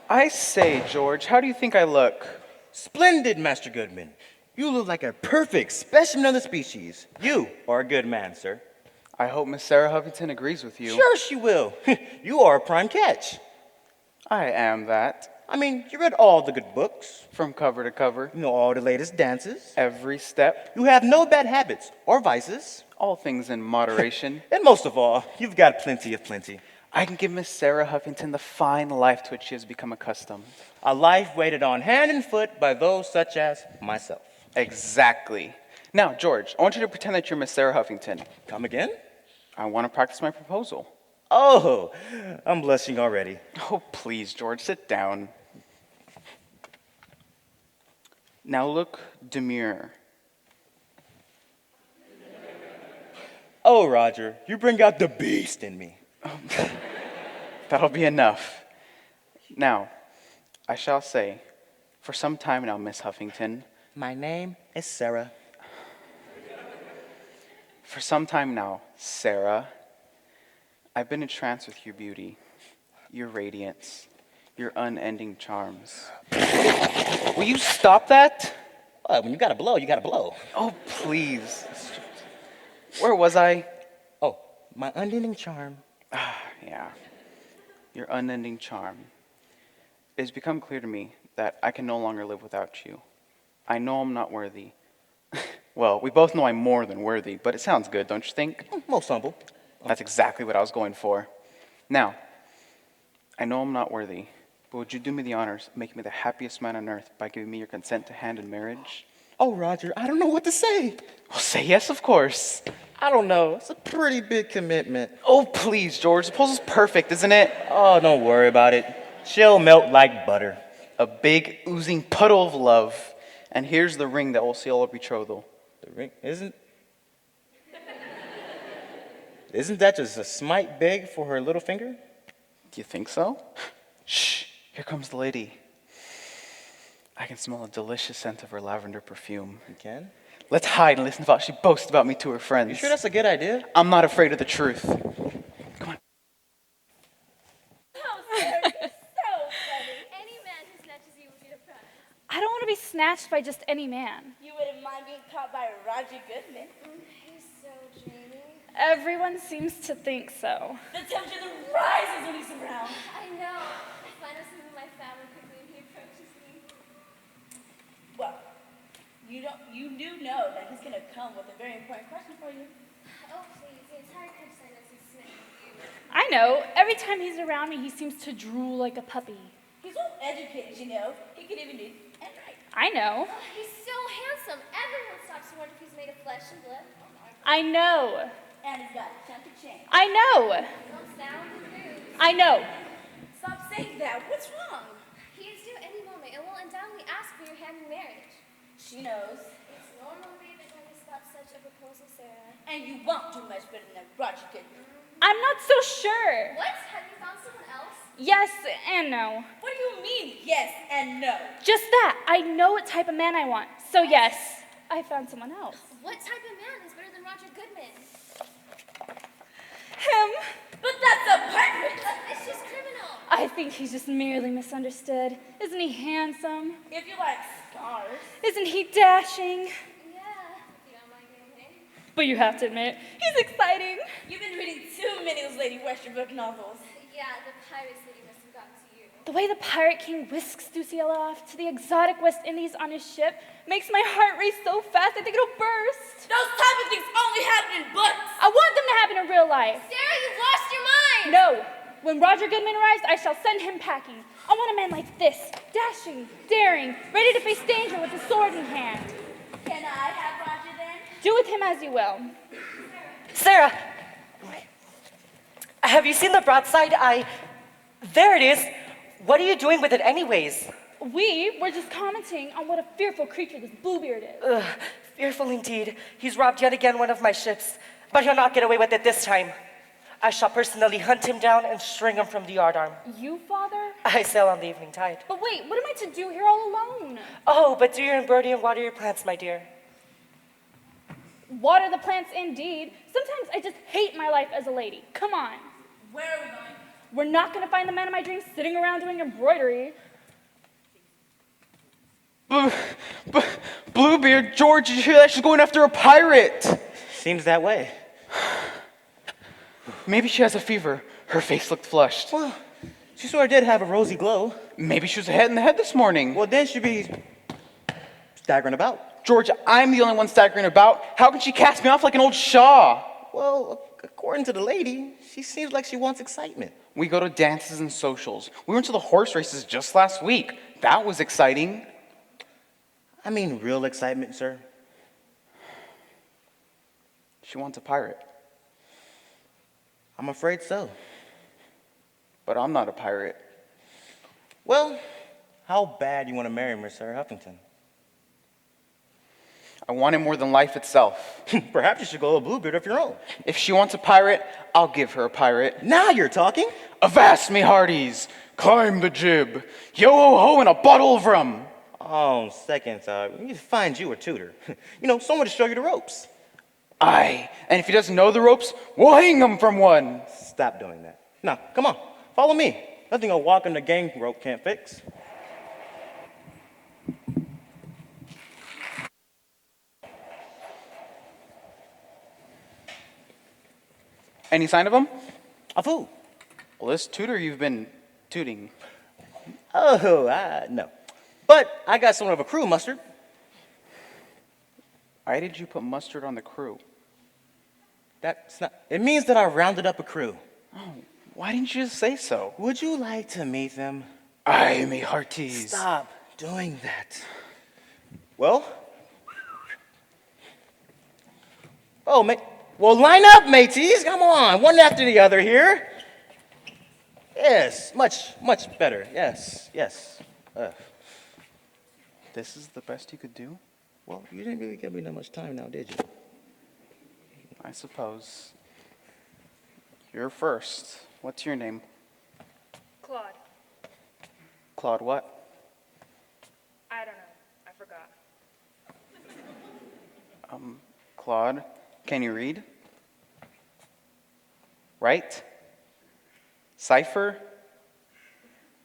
I say, George, how do you think I look? Splendid, Master Goodman. You look like a perfect specimen of the species. You are a good man, sir. I hope Miss Sarah Huffington agrees with you. Sure she will. You are a prime catch. I am that. I mean, you read all the good books. From cover to cover. You know all the latest dances. Every step. You have no bad habits or vices. All things in moderation. And most of all, you've got plenty of plenty. I can give Miss Sarah Huffington the fine life to which she has become accustomed. A life weighted on hand and foot by those such as myself. Exactly. Now, George, I want you to pretend that you're Miss Sarah Huffington. Come again? I want to practice my proposal. Oh, I'm blushing already. Oh, please, George, sit down. Now look demure. Oh, Roger, you bring out the beast in me. That'll be enough. Now, I shall say, for some time now, Miss Huffington, My name is Sarah. for some time now, Sarah, I've been entranced with your beauty, your radiance, your unending charms. Will you stop that? When you gotta blow, you gotta blow. Oh, please. Where was I? Oh, my unending charm. Yeah, your unending charm. It has become clear to me that I can no longer live without you. I know I'm not worthy. Well, we both know I'm more than worthy, but it sounds good, don't you think? Most humble. That's exactly what I was going for. Now, I know I'm not worthy, but would you do me the honors of making me the happiest man on earth by giving me your consent to hand in marriage? Oh, Roger, I don't know what to say. Well, say yes, of course. I don't know. It's a pretty big commitment. Oh, please, George. The proposal's perfect, isn't it? Oh, don't worry about it. She'll melt like butter. A big, oozing puddle of love. And here's the ring that will seal our betrothal. The ring isn't that just a smite big for her little finger? Do you think so? Shh, here comes the lady. I can smell a delicious scent of her lavender perfume. You can? Let's hide and listen to how she boasts about me to her friends. You sure that's a good idea? I'm not afraid of the truth. Come on. Oh, Sarah, you're so funny. Any man who snatches you would be the prize. I don't want to be snatched by just any man. You wouldn't mind being caught by Roger Goodman. He's so dreamy. Everyone seems to think so. The temperature rises when he's around. I know. I find out some of my family quickly when he approaches me. Well, you do know that he's gonna come with a very important question for you. Oh, please. The entire countryside knows he's smitten with you. I know. Every time he's around me, he seems to drool like a puppy. He's well educated, you know. He can even read and write. I know. Oh, he's so handsome. Everyone stops to wonder if he's made of flesh and blood. I know. And he's got a chunk of change. I know. Don't sound rude. I know. Stop saying that. What's wrong? He is due any moment and will undoubtedly ask for your hand in marriage. She knows. It's normal, babe, that when you stop such a proposal, Sarah. And you won't do much better than Roger Goodman. I'm not so sure. What? Have you found someone else? Yes and no. What do you mean, yes and no? Just that. I know what type of man I want. So yes, I found someone else. What type of man is better than Roger Goodman? Him. But that's a pirate! It's just criminal. I think he's just merely misunderstood. Isn't he handsome? If you like scars. Isn't he dashing? Yeah, if you don't mind getting paid. But you have to admit, he's exciting. You've been reading too many of those Lady Westerbrook novels. Yeah, the pirates lady must have gotten to you. The way the pirate king whisks Luciella off to the exotic West Indies on his ship makes my heart race so fast I think it'll burst. Those type of things only happen in books. I want them to happen in real life. Sarah, you've lost your mind! No, when Roger Goodman arrives, I shall send him packing. I want a man like this, dashing, daring, ready to face danger with a sword in hand. Can I have Roger then? Do with him as you will. Sarah, have you seen the broadside? There it is. What are you doing with it anyways? We were just commenting on what a fearful creature this Bluebeard is. Ugh, fearful indeed. He's robbed yet again one of my ships, but he'll not get away with it this time. I shall personally hunt him down and string him from the yardarm. You, father? I sail on the evening tide. But wait, what am I to do here all alone? Oh, but do your embroidery and water your plants, my dear. Water the plants indeed. Sometimes I just hate my life as a lady. Come on. Where are we going? We're not gonna find the man of my dreams sitting around doing embroidery. Bluebeard, George, did you hear that? She's going after a pirate. Seems that way. Maybe she has a fever. Her face looked flushed. Well, she sort of did have a rosy glow. Maybe she was hit in the head this morning. Well, then she'd be staggering about. George, I'm the only one staggering about. How can she cast me off like an old Shaw? Well, according to the lady, she seems like she wants excitement. We go to dances and socials. We went to the horse races just last week. That was exciting. I mean, real excitement, sir. She wants a pirate. I'm afraid so. But I'm not a pirate. Well, how bad you want to marry Mr. Huffington? I want it more than life itself. Perhaps you should go a Bluebeard of your own. If she wants a pirate, I'll give her a pirate. Now you're talking. Avast me hearties, climb the jib, yo-ho-ho and a bottle of rum. On second thought, we need to find you a tutor. Someone to show you the ropes. Aye, and if he doesn't know the ropes, we'll hang him from one. Stop doing that. Now, come on, follow me. Nothing a walk on the gang rope can't fix. Any sign of him? A fool. Well, this tutor you've been tooting. Oh, no. But I got somewhat of a crew, Mustard. Why did you put mustard on the crew? That's not. It means that I rounded up a crew. Why didn't you just say so? Would you like to meet them? Aye, me hearties. Stop doing that. Well. Oh, mate. Well, line up, mateys. Come on, one after the other here. Yes, much better. Yes. This is the best you could do? Well, you didn't really give me that much time now, did you? I suppose. You're first. What's your name? Claude. Claude what? I don't know. I forgot. Claude, can you read? Write? Cipher?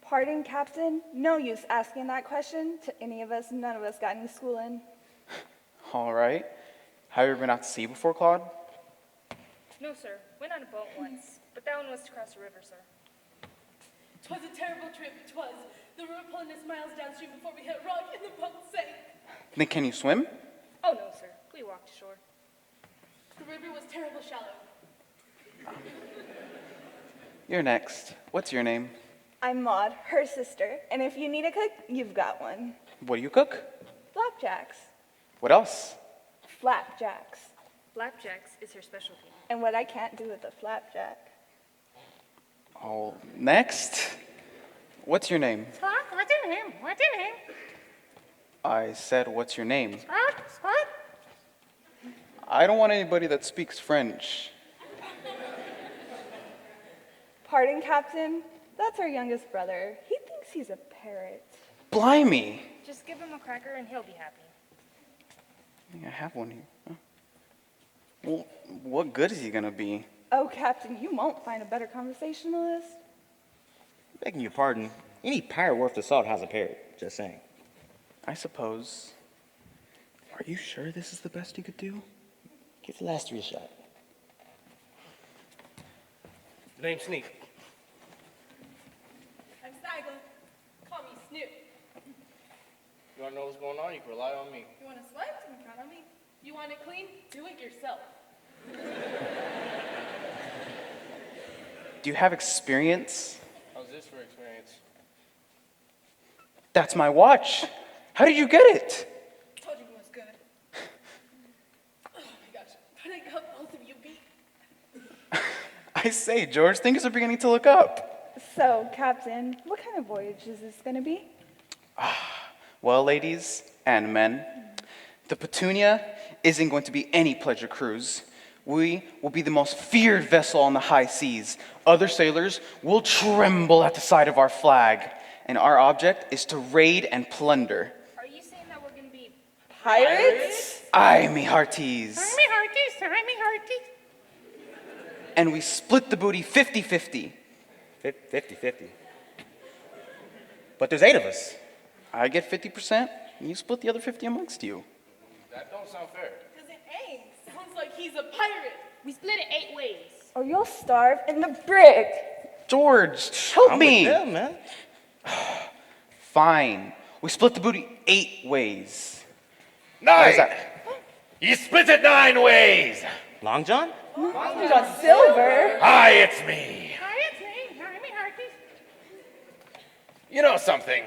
Pardon, Captain? No use asking that question to any of us. None of us got any schooling. All right. Have you ever been out to sea before, Claude? No, sir. Went on a boat once, but that one was to cross a river, sir. 'Twas a terrible trip, 'twas. The river pulling us miles downstream before we hit rock and the boat sank. Then can you swim? Oh, no, sir. We walked ashore. The river was terrible shallow. You're next. What's your name? I'm Maud, her sister, and if you need a cook, you've got one. What do you cook? Flapjacks. What else? Flapjacks. Flapjacks is her specialty. And what I can't do with a flapjack. Oh, next. What's your name? Spot? What's your name? What's your name? I said, what's your name? Spot? I don't want anybody that speaks French. Pardon, Captain? That's our youngest brother. He thinks he's a parrot. Blimey. Just give him a cracker and he'll be happy. I have one here. Huh? Well, what good is he gonna be? Oh, Captain, you won't find a better conversationalist. Begging your pardon, any pirate worth the salt has a parrot. Just saying. I suppose. Are you sure this is the best you could do? Give the last three a shot. Name's Sneak. I'm Snaggle. Call me Snoop. You wanna know what's going on? You can rely on me. You want to swipe? You can count on me. You want it clean? Do it yourself. Do you have experience? How's this for experience? That's my watch. How did you get it? Told you it was good. Oh my gosh. But I got both of you beat. I say, George, things are beginning to look up. So, Captain, what kind of voyage is this going to be? Well, ladies and men, the Petunia isn't going to be any pleasure cruise. We will be the most feared vessel on the high seas. Other sailors will tremble at the sight of our flag. And our object is to raid and plunder. Are you saying that we're going to be Pirates? Aye, me hearties. hearties? And we split the booty 50-50. 50-50. But there's 8 of us. I get 50%, and you split the other 50 amongst you. That don't sound fair. Because it ain't. Sounds like he's a pirate. We split it 8 ways. Or you'll starve in the brig. George, help I'm me. with them, man. Fine. We split the booty 8 ways. 9. What is that? You split it 9 ways. Long John? John Silver. Hi, it's me. Hi, it's me. Hi, me, Harky. You know something?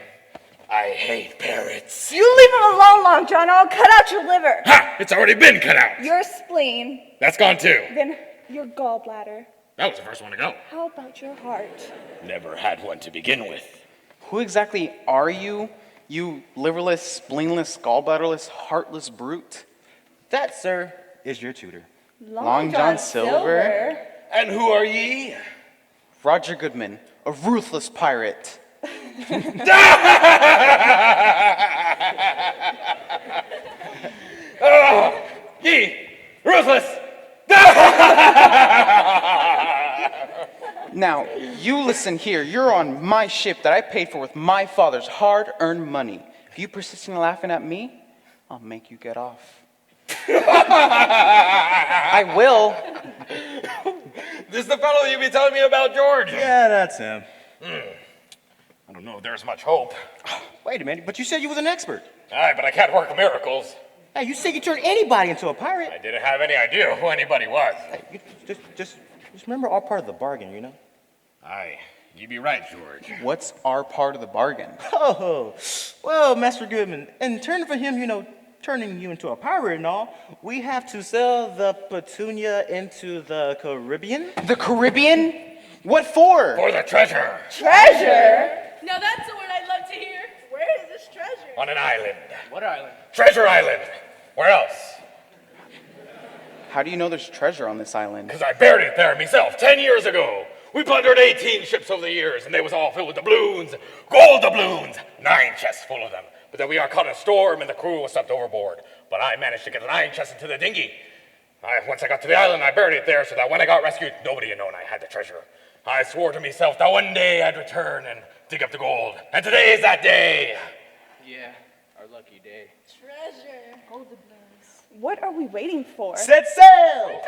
I hate parrots. You leave him alone, Long John, or I'll cut out your liver. Ha! It's already been cut out. Your spleen, That's gone too. then your gallbladder. That was the first one to go. How about your heart? Never had one to begin with. Who exactly are you? You liverless, spleenless, gallbladderless, heartless brute? That, sir, is your tutor. Long John Silver? And who are ye? Roger Goodman, a ruthless pirate. Ye, ruthless. Now, you listen here. You're on my ship that I paid for with my father's hard-earned money. If you persist in laughing at me, I'll make you get off. I will. This is the fellow you be telling me about, George? Yeah, that's him. I don't know if there's much hope. Wait a minute, but you said you was an expert. Aye, but I can't work miracles. Hey, you said you turn anybody into a pirate. I didn't have any idea who anybody was. Hey, you just remember our part of the bargain, you know? Aye, you be right, George. What's our part of the bargain? Oh, well, Master Goodman, in turn for him, turning you into a pirate and all, we have to sell the Petunia into the Caribbean. The Caribbean? What for? For the treasure. Treasure? Now that's a word I'd love to hear. Where is this treasure? On an island. What island? Treasure Island. Where else? How do you know there's treasure on this island? Because I buried it there myself 10 years ago. We plundered 18 ships over the years, and they was all filled with doubloons, gold doubloons, 9 chests full of them. But then we got caught in a storm, and the crew was swept overboard. But I managed to get the 9 chests into the dinghy. Once I got to the island, I buried it there so that when I got rescued, nobody had known I had the treasure. I swore to myself that one day I'd return and dig up the gold. And today is that day. Yeah, our lucky day. Treasure. What are we waiting for? Set sail!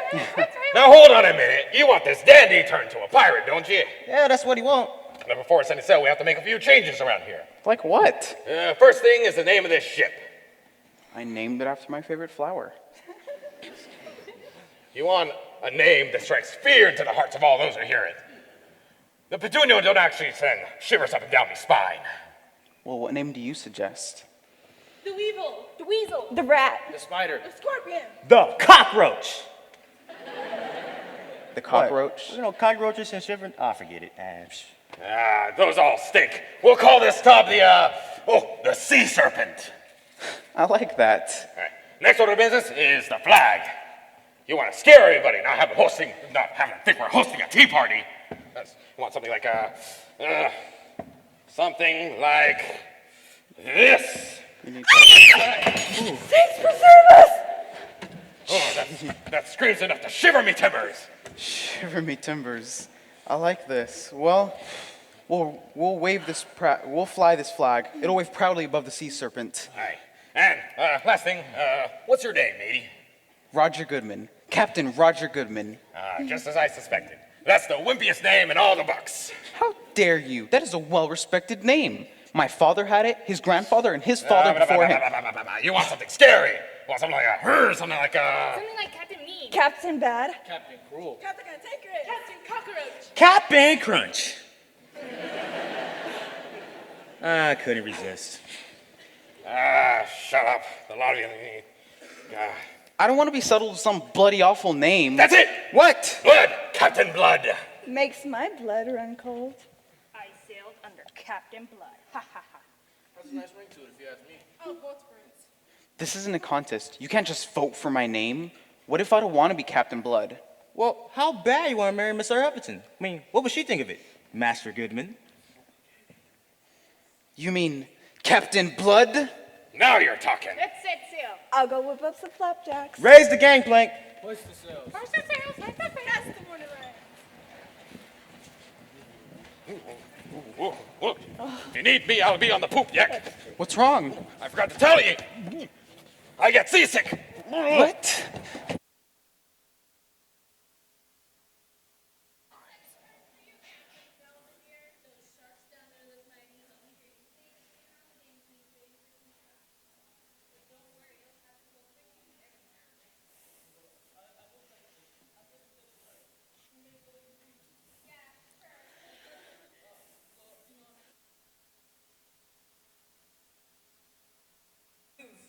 Now hold on a minute. You want this dandy turned to a pirate, don't you? Yeah, that's what he want. Now before setting sail, we have to make a few changes around here. Like what? First thing is the name of this ship. I named it after my favorite flower. You want a name that strikes fear into the hearts of all those who hear it. The Petunia don't actually send shivers up and down my spine. Well, what name do you suggest? The weevil. The weasel. The rat. The spider. The scorpion. The cockroach. The cockroach? You know, cockroaches and shivering. Forget it. Those all stink. We'll call this top the sea serpent. I like that. All right. Next order of business is the flag. You want to scare everybody, not have them think we're hosting a tea party. You want something like this. Saints preserve us! Oh, that screams enough to shiver me timbers. Shiver me timbers. I like this. Well, we'll fly this flag. It'll wave proudly above the sea serpent. Aye. And last thing, what's your name, matey? Roger Goodman. Captain Roger Goodman. Just as I suspected. That's the wimpiest name in all the books. How dare you? That is a well-respected name. My father had it, his grandfather, and his father before him. You want something scary? You want something like something like Something like Captain Mead. Captain Bad. Captain Cruel. Captain Cantankerous. Captain Cockroach. Captain Crunch. I couldn't resist. Shut up. The lot of you. I don't want to be settled with some bloody awful name. That's it. What? Blood. Captain Blood. Makes my blood run cold. I sailed under Captain Blood. Ha ha ha. Has a nice ring to it, if you ask me. Oh, both birds. This isn't a contest. You can't just vote for my name. What if I don't want to be Captain Blood? Well, how bad you want to marry Miss Huffington? I mean, what would she think of it, Master Goodman? You mean Captain Blood? Now you're talking. Let's set sail. I'll go whip up some flapjacks. Raise the gangplank. Hoist the sails. Hoist the sails. Hoist the sails. That's the morning light. If you need me, I'll be on the poop deck. What's wrong? I forgot to tell you. I get seasick. What?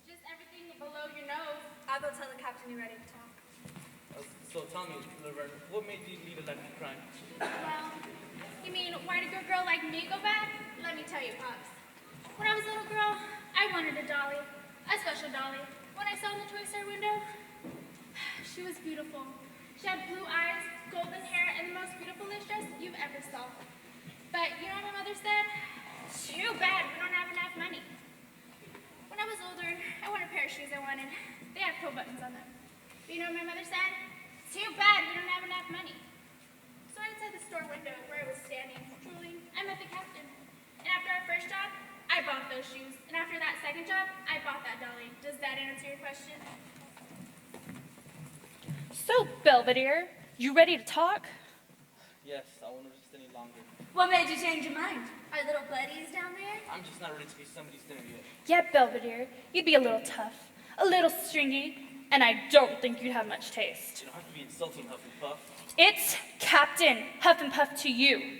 Just everything below your nose. I'll go tell the captain you're ready to talk. So tell me, Laverne, what made you lead a life of crime? Well, you mean, why did a good girl like me go bad? Let me tell you, Pops. When I was a little girl, I wanted a dolly, a special dolly. When I saw in the toy store window, she was beautiful. She had blue eyes, golden hair, and the most beautiful lace dress you've ever saw. But you know what my mother said? Too bad we don't have enough money. When I was older, I wanted a pair of shoes I wanted. They had pull buttons on them. But you know what my mother said? Too bad we don't have enough money. So outside the store window where I was standing, drooling, I met the captain. And after our first job, I bought those shoes. And after that second job, I bought that dolly. Does that answer your question? So, Belvedere, you ready to talk? Yes, I won't resist any longer. What made you change your mind? Our little buddies down there? I'm just not ready to be somebody's dinner yet. Yeah, Belvedere, you'd be a little tough, a little stringy, and I don't think you'd have much taste. You don't have to be insulting, Hufflepuff. It's Captain Huff and Puff to you.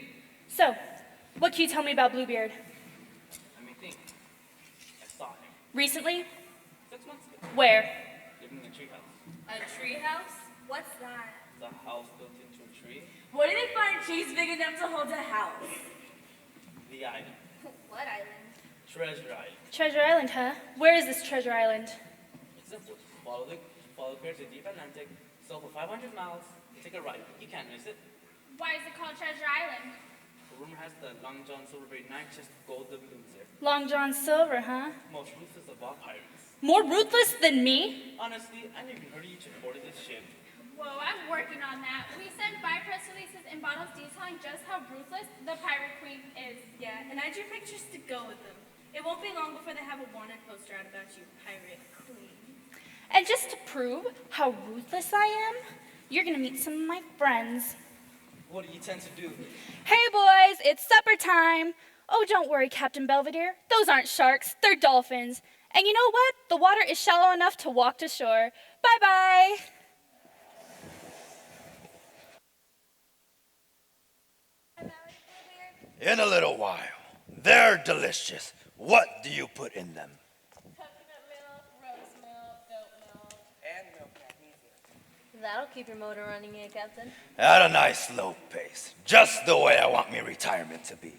So, what can you tell me about Bluebeard? Let me think. I saw him Recently? 6 months ago, Where? living in a treehouse. A treehouse? What's that? It's a house built into a tree. Where did they find trees big enough to hold a house? The island. What island? Treasure Island. Treasure Island, huh? Where is this Treasure Island? It's simple. Follow the pier to the deep Atlantic, sail for 500 miles, and take a ride. You can't miss it. Why is it called Treasure Island? The rumor has the Long John Silverberry 9-chest gold doubloons there. Long John Silver, huh? Most ruthless of all pirates. More ruthless than me? Honestly, I never even heard of you to boarded this ship. Whoa, I'm working on that. We send 5 press releases and bottles detailing just how ruthless the Pirate Queen is. Yeah, and add your pictures to go with them. It won't be long before they have a wanted poster out about you, Pirate Queen. And just to prove how ruthless I am, you're gonna meet some of my friends. What do you tend to do? Hey boys, it's supper time. Oh, don't worry, Captain Belvedere. Those aren't sharks, they're dolphins. And you know what? The water is shallow enough to walk to shore. Bye-bye. In a little while. They're delicious. What do you put in them? Coconut milk, rose milk, goat milk. And milk magnesium. That'll keep your motor running, eh, Captain? At a nice slow pace. Just the way I want me retirement to be.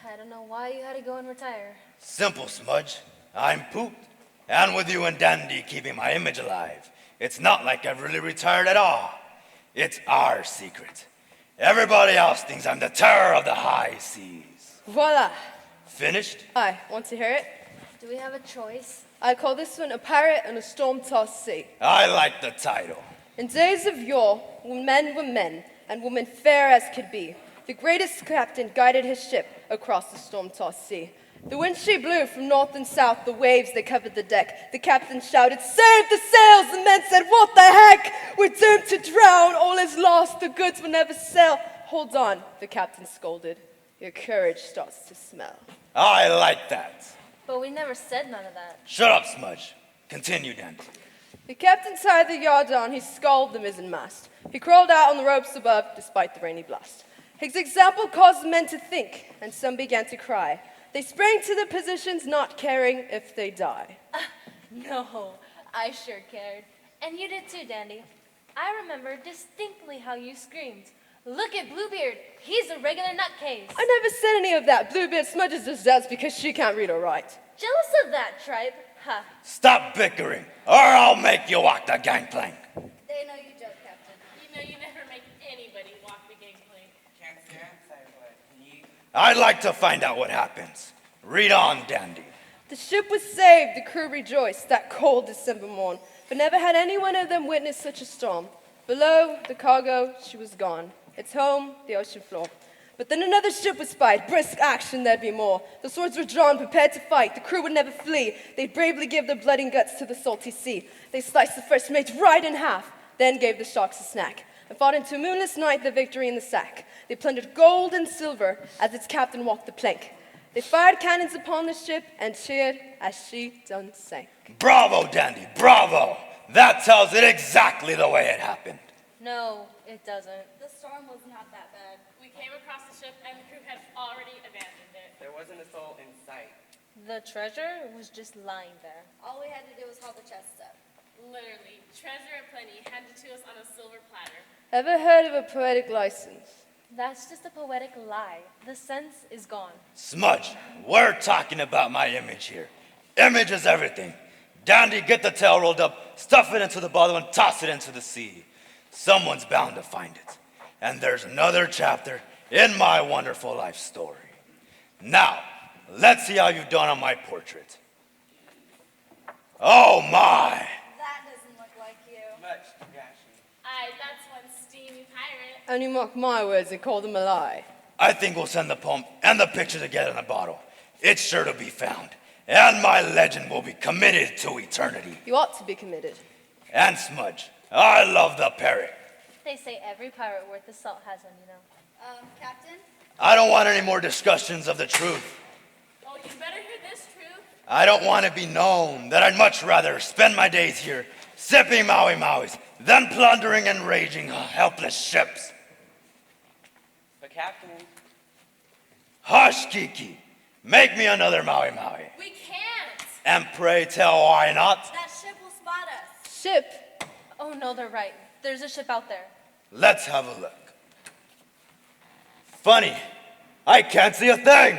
I don't know why you had to go and retire. Simple, Smudge. I'm pooped. And with you and Dandy keeping my image alive, it's not like I've really retired at all. It's our secret. Everybody else thinks I'm the terror of the high seas. Voila! Finished? Aye, want to hear it? Do we have a choice? I call this one a pirate on a storm-tossed sea. I like the title. In days of yore, when men were men, and women fair as could be, the greatest captain guided his ship across the storm-tossed sea. The wind she blew from north and south, the waves they covered the deck. The captain shouted, "Save the sails!" The men said, "What the heck? We're doomed to drown, all is lost, the goods will never sail." "Hold on," the captain scolded. "Your courage starts to smell." I like that. But we never said none of that. Shut up, Smudge. Continue, Dandy. The captain tied the yard on, he sculled the mizzenmast. He crawled out on the ropes above, despite the rainy blast. His example caused the men to think, and some began to cry. They sprang to their positions, not caring if they die. No, I sure cared. And you did too, Dandy. I remember distinctly how you screamed, "Look at Bluebeard, he's a regular nutcase." I never said any of that. Bluebeard smudges his does because she can't read or write. Jealous of that, tribe? Ha. Stop bickering, or I'll make you walk the gangplank. They know you joke, Captain. You know you never make anybody walk the gangplank. Can't say what he... I'd like to find out what happens. Read on, Dandy. The ship was saved, the crew rejoiced that cold December morn, but never had any one of them witnessed such a storm. Below, the cargo, she was gone. Its home, the ocean floor. But then another ship was spied. Brisk action, there'd be more. The swords were drawn, prepared to fight. The crew would never flee. They'd bravely give their blood and guts to the salty sea. They sliced the first mate right in half, then gave the sharks a snack, and fought into a moonless night the victory in the sack. They plundered gold and silver as its captain walked the plank. They fired cannons upon the ship and cheered as she done sank. Bravo, Dandy, bravo! That tells it exactly the way it happened. No, it doesn't. The storm was not that bad. We came across the ship and the crew had already abandoned it. There wasn't a soul in sight. The treasure was just lying there. All we had to do was haul the chest up. Literally, treasure aplenty handed to us on a silver platter. Ever heard of a poetic license? That's just a poetic lie. The sense is gone. Smudge, we're talking about my image here. Image is everything. Dandy, get the tail rolled up, stuff it into the bottle, and toss it into the sea. Someone's bound to find it. And there's another chapter in my wonderful life story. Now, let's see how you've done on my portrait. Oh my! That doesn't look like you. Much dashing. Aye, that's one steamy pirate. And you mock my words and call them a lie. I think we'll send the poem and the picture together in a bottle. It's sure to be found. And my legend will be committed to eternity. You ought to be committed. And Smudge, I love the parrot. They say every pirate worth his salt has one, you know. Captain? I don't want any more discussions of the truth. Oh, you better hear this, truth. I don't want to be known that I'd much rather spend my days here sipping Maui Mauis than plundering and raging helpless ships. But Captain, Hush, Kiki. Make me another Maui Maui. We can't. And pray tell why not? That ship will spot us. Ship? Oh no, they're right. There's a ship out there. Let's have a look. Funny, I can't see a thing.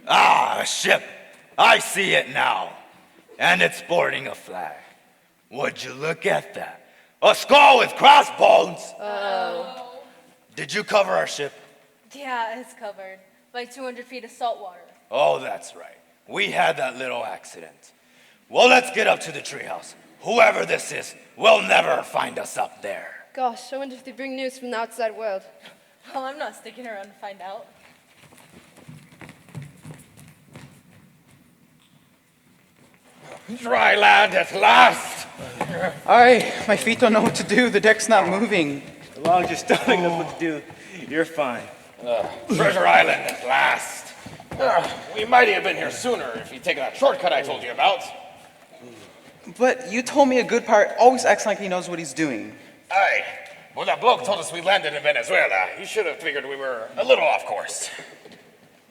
Ah, a ship. I see it now. And it's sporting a flag. Would you look at that? A skull with crossbones. Oh. Did you cover our ship? Yeah, it's covered by 200 feet of salt water. Oh, that's right. We had that little accident. Well, let's get up to the treehouse. Whoever this is will never find us up there. Gosh, I wonder if they bring news from the outside world. Well, I'm not sticking around to find out. Dry land at last. Aye, my feet don't know what to do. The deck's not moving. as long as your stomach knows what to do, you're fine. Treasure Island at last. We might have been here sooner if you'd taken that shortcut I told you about. But you told me a good pirate always acts like he knows what he's doing. Aye. When that bloke told us we landed in Venezuela, he should have figured we were a little off course.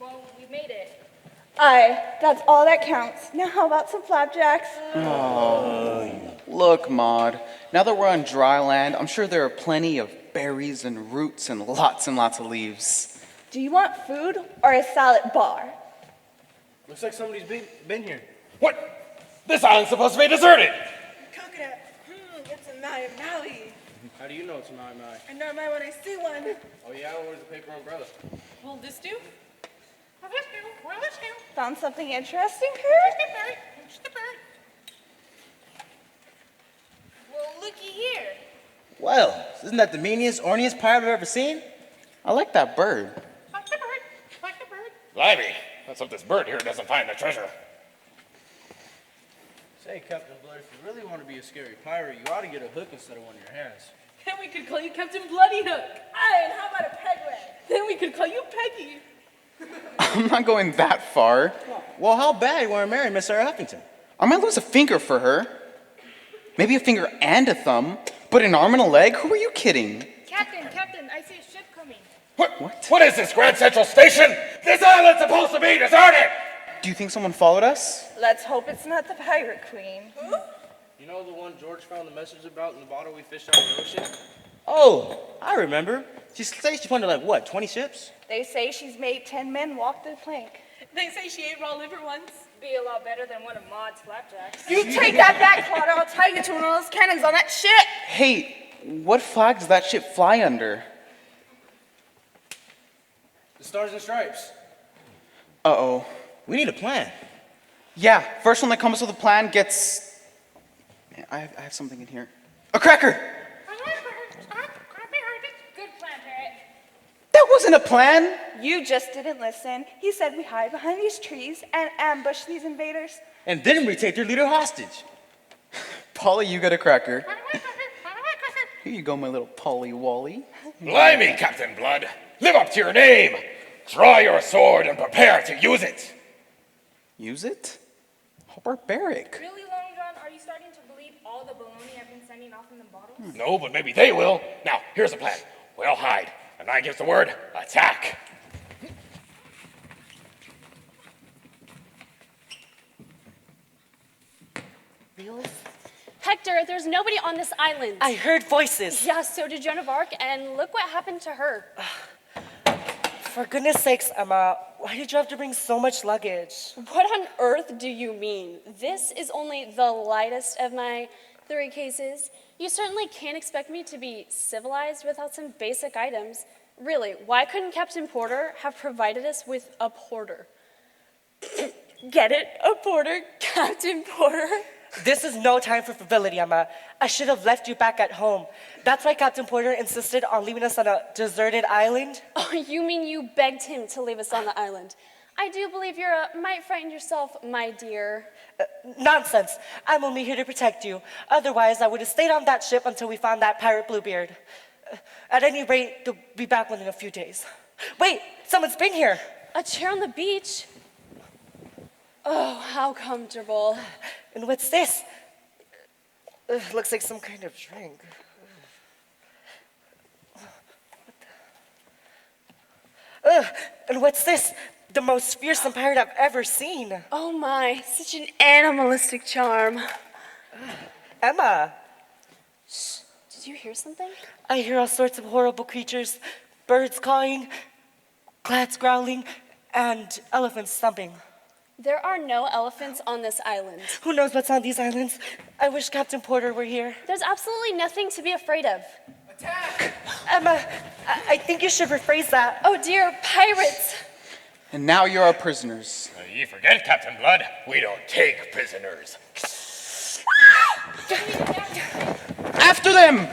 Well, we made it. Aye, that's all that counts. Now how about some flapjacks? Look, Maud, now that we're on dry land, I'm sure there are plenty of berries and roots and lots of leaves. Do you want food or a salad bar? Looks like somebody's been here. What? This island's supposed to be deserted. Coconut. It's a Maui Maui. How do you know it's a Maui Maui? I know Maui when I see one. Oh yeah, where's the paper umbrella? Will this do? Found something interesting here? Well, looky here. Well, isn't that the meanest, orniest pirate I've ever seen? I like that bird. Blimey, let's hope this bird here doesn't find the treasure. Say, Captain Blood, if you really want to be a scary pirate, you ought to get a hook instead of one of your hands. Then we could call you Captain Bloody Hook. Aye, and how about a pegleg? Then we could call you Peggy. I'm not going that far. Well, how bad you want to marry Miss Sarah Huffington? I might lose a finger for her. Maybe a finger and a thumb, but an arm and a leg? Who are you kidding? Captain, I see a ship coming. What is this, Grand Central Station? This island's supposed to be deserted! Do you think someone followed us? Let's hope it's not the Pirate Queen. You know the one George found the message about in the bottle we fished out of the ocean? Oh, I remember. She says she funded like, what, 20 ships? They say she's made 10 men walk the plank. They say she ate raw liver once. Be a lot better than one of Maud's flapjacks. You take that back, Claude, or I'll tie you to one of those cannons on that ship. Hey, what flag does that ship fly under? The Stars and Stripes. Uh-oh. We need a plan. Yeah, first one that comes up with a plan gets... Man, I have something in here. A cracker! Good plan, Parrot. That wasn't a plan. You just didn't listen. He said we hide behind these trees and ambush these invaders. And then we take their leader hostage. Polly, you got a cracker. Here you go, my little Polly Wally. Blimey, Captain Blood. Live up to your name. Draw your sword and prepare to use it. Use it? How barbaric. Really, Long John? Are you starting to believe all the baloney I've been sending off in the bottles? No, but maybe they will. Now, here's the plan. We'll hide, and I gives the word, attack. Hector, there's nobody on this island. I heard voices. Yeah, so did Joan of Arc, and look what happened to her. For goodness sakes, Emma, why did you have to bring so much luggage? What on earth do you mean? This is only the lightest of my 3 cases. You certainly can't expect me to be civilized without some basic items. Really, why couldn't Captain Porter have provided us with a porter? Get it? A porter? Captain Porter? This is no time for frivolity, Emma. I should have left you back at home. That's why Captain Porter insisted on leaving us on a deserted island. Oh, you mean you begged him to leave us on the island? I do believe might frighten yourself, my dear. Nonsense. I'm only here to protect you. Otherwise, I would have stayed on that ship until we found that pirate Bluebeard. At any rate, they'll be back within a few days. Wait, someone's been here. A chair on the beach? Oh, how comfortable. And what's this? Looks like some kind of drink. And what's this? The most fearsome pirate I've ever seen. Oh my, such an animalistic charm. Emma. Shh, did you hear something? I hear all sorts of horrible creatures. Birds cawing, cats growling, and elephants stomping. There are no elephants on this island. Who knows what's on these islands? I wish Captain Porter were here. There's absolutely nothing to be afraid of. Attack! Emma, I think you should rephrase that. Oh dear, pirates! And now you're our prisoners. You forget, Captain Blood, we don't take prisoners. After them!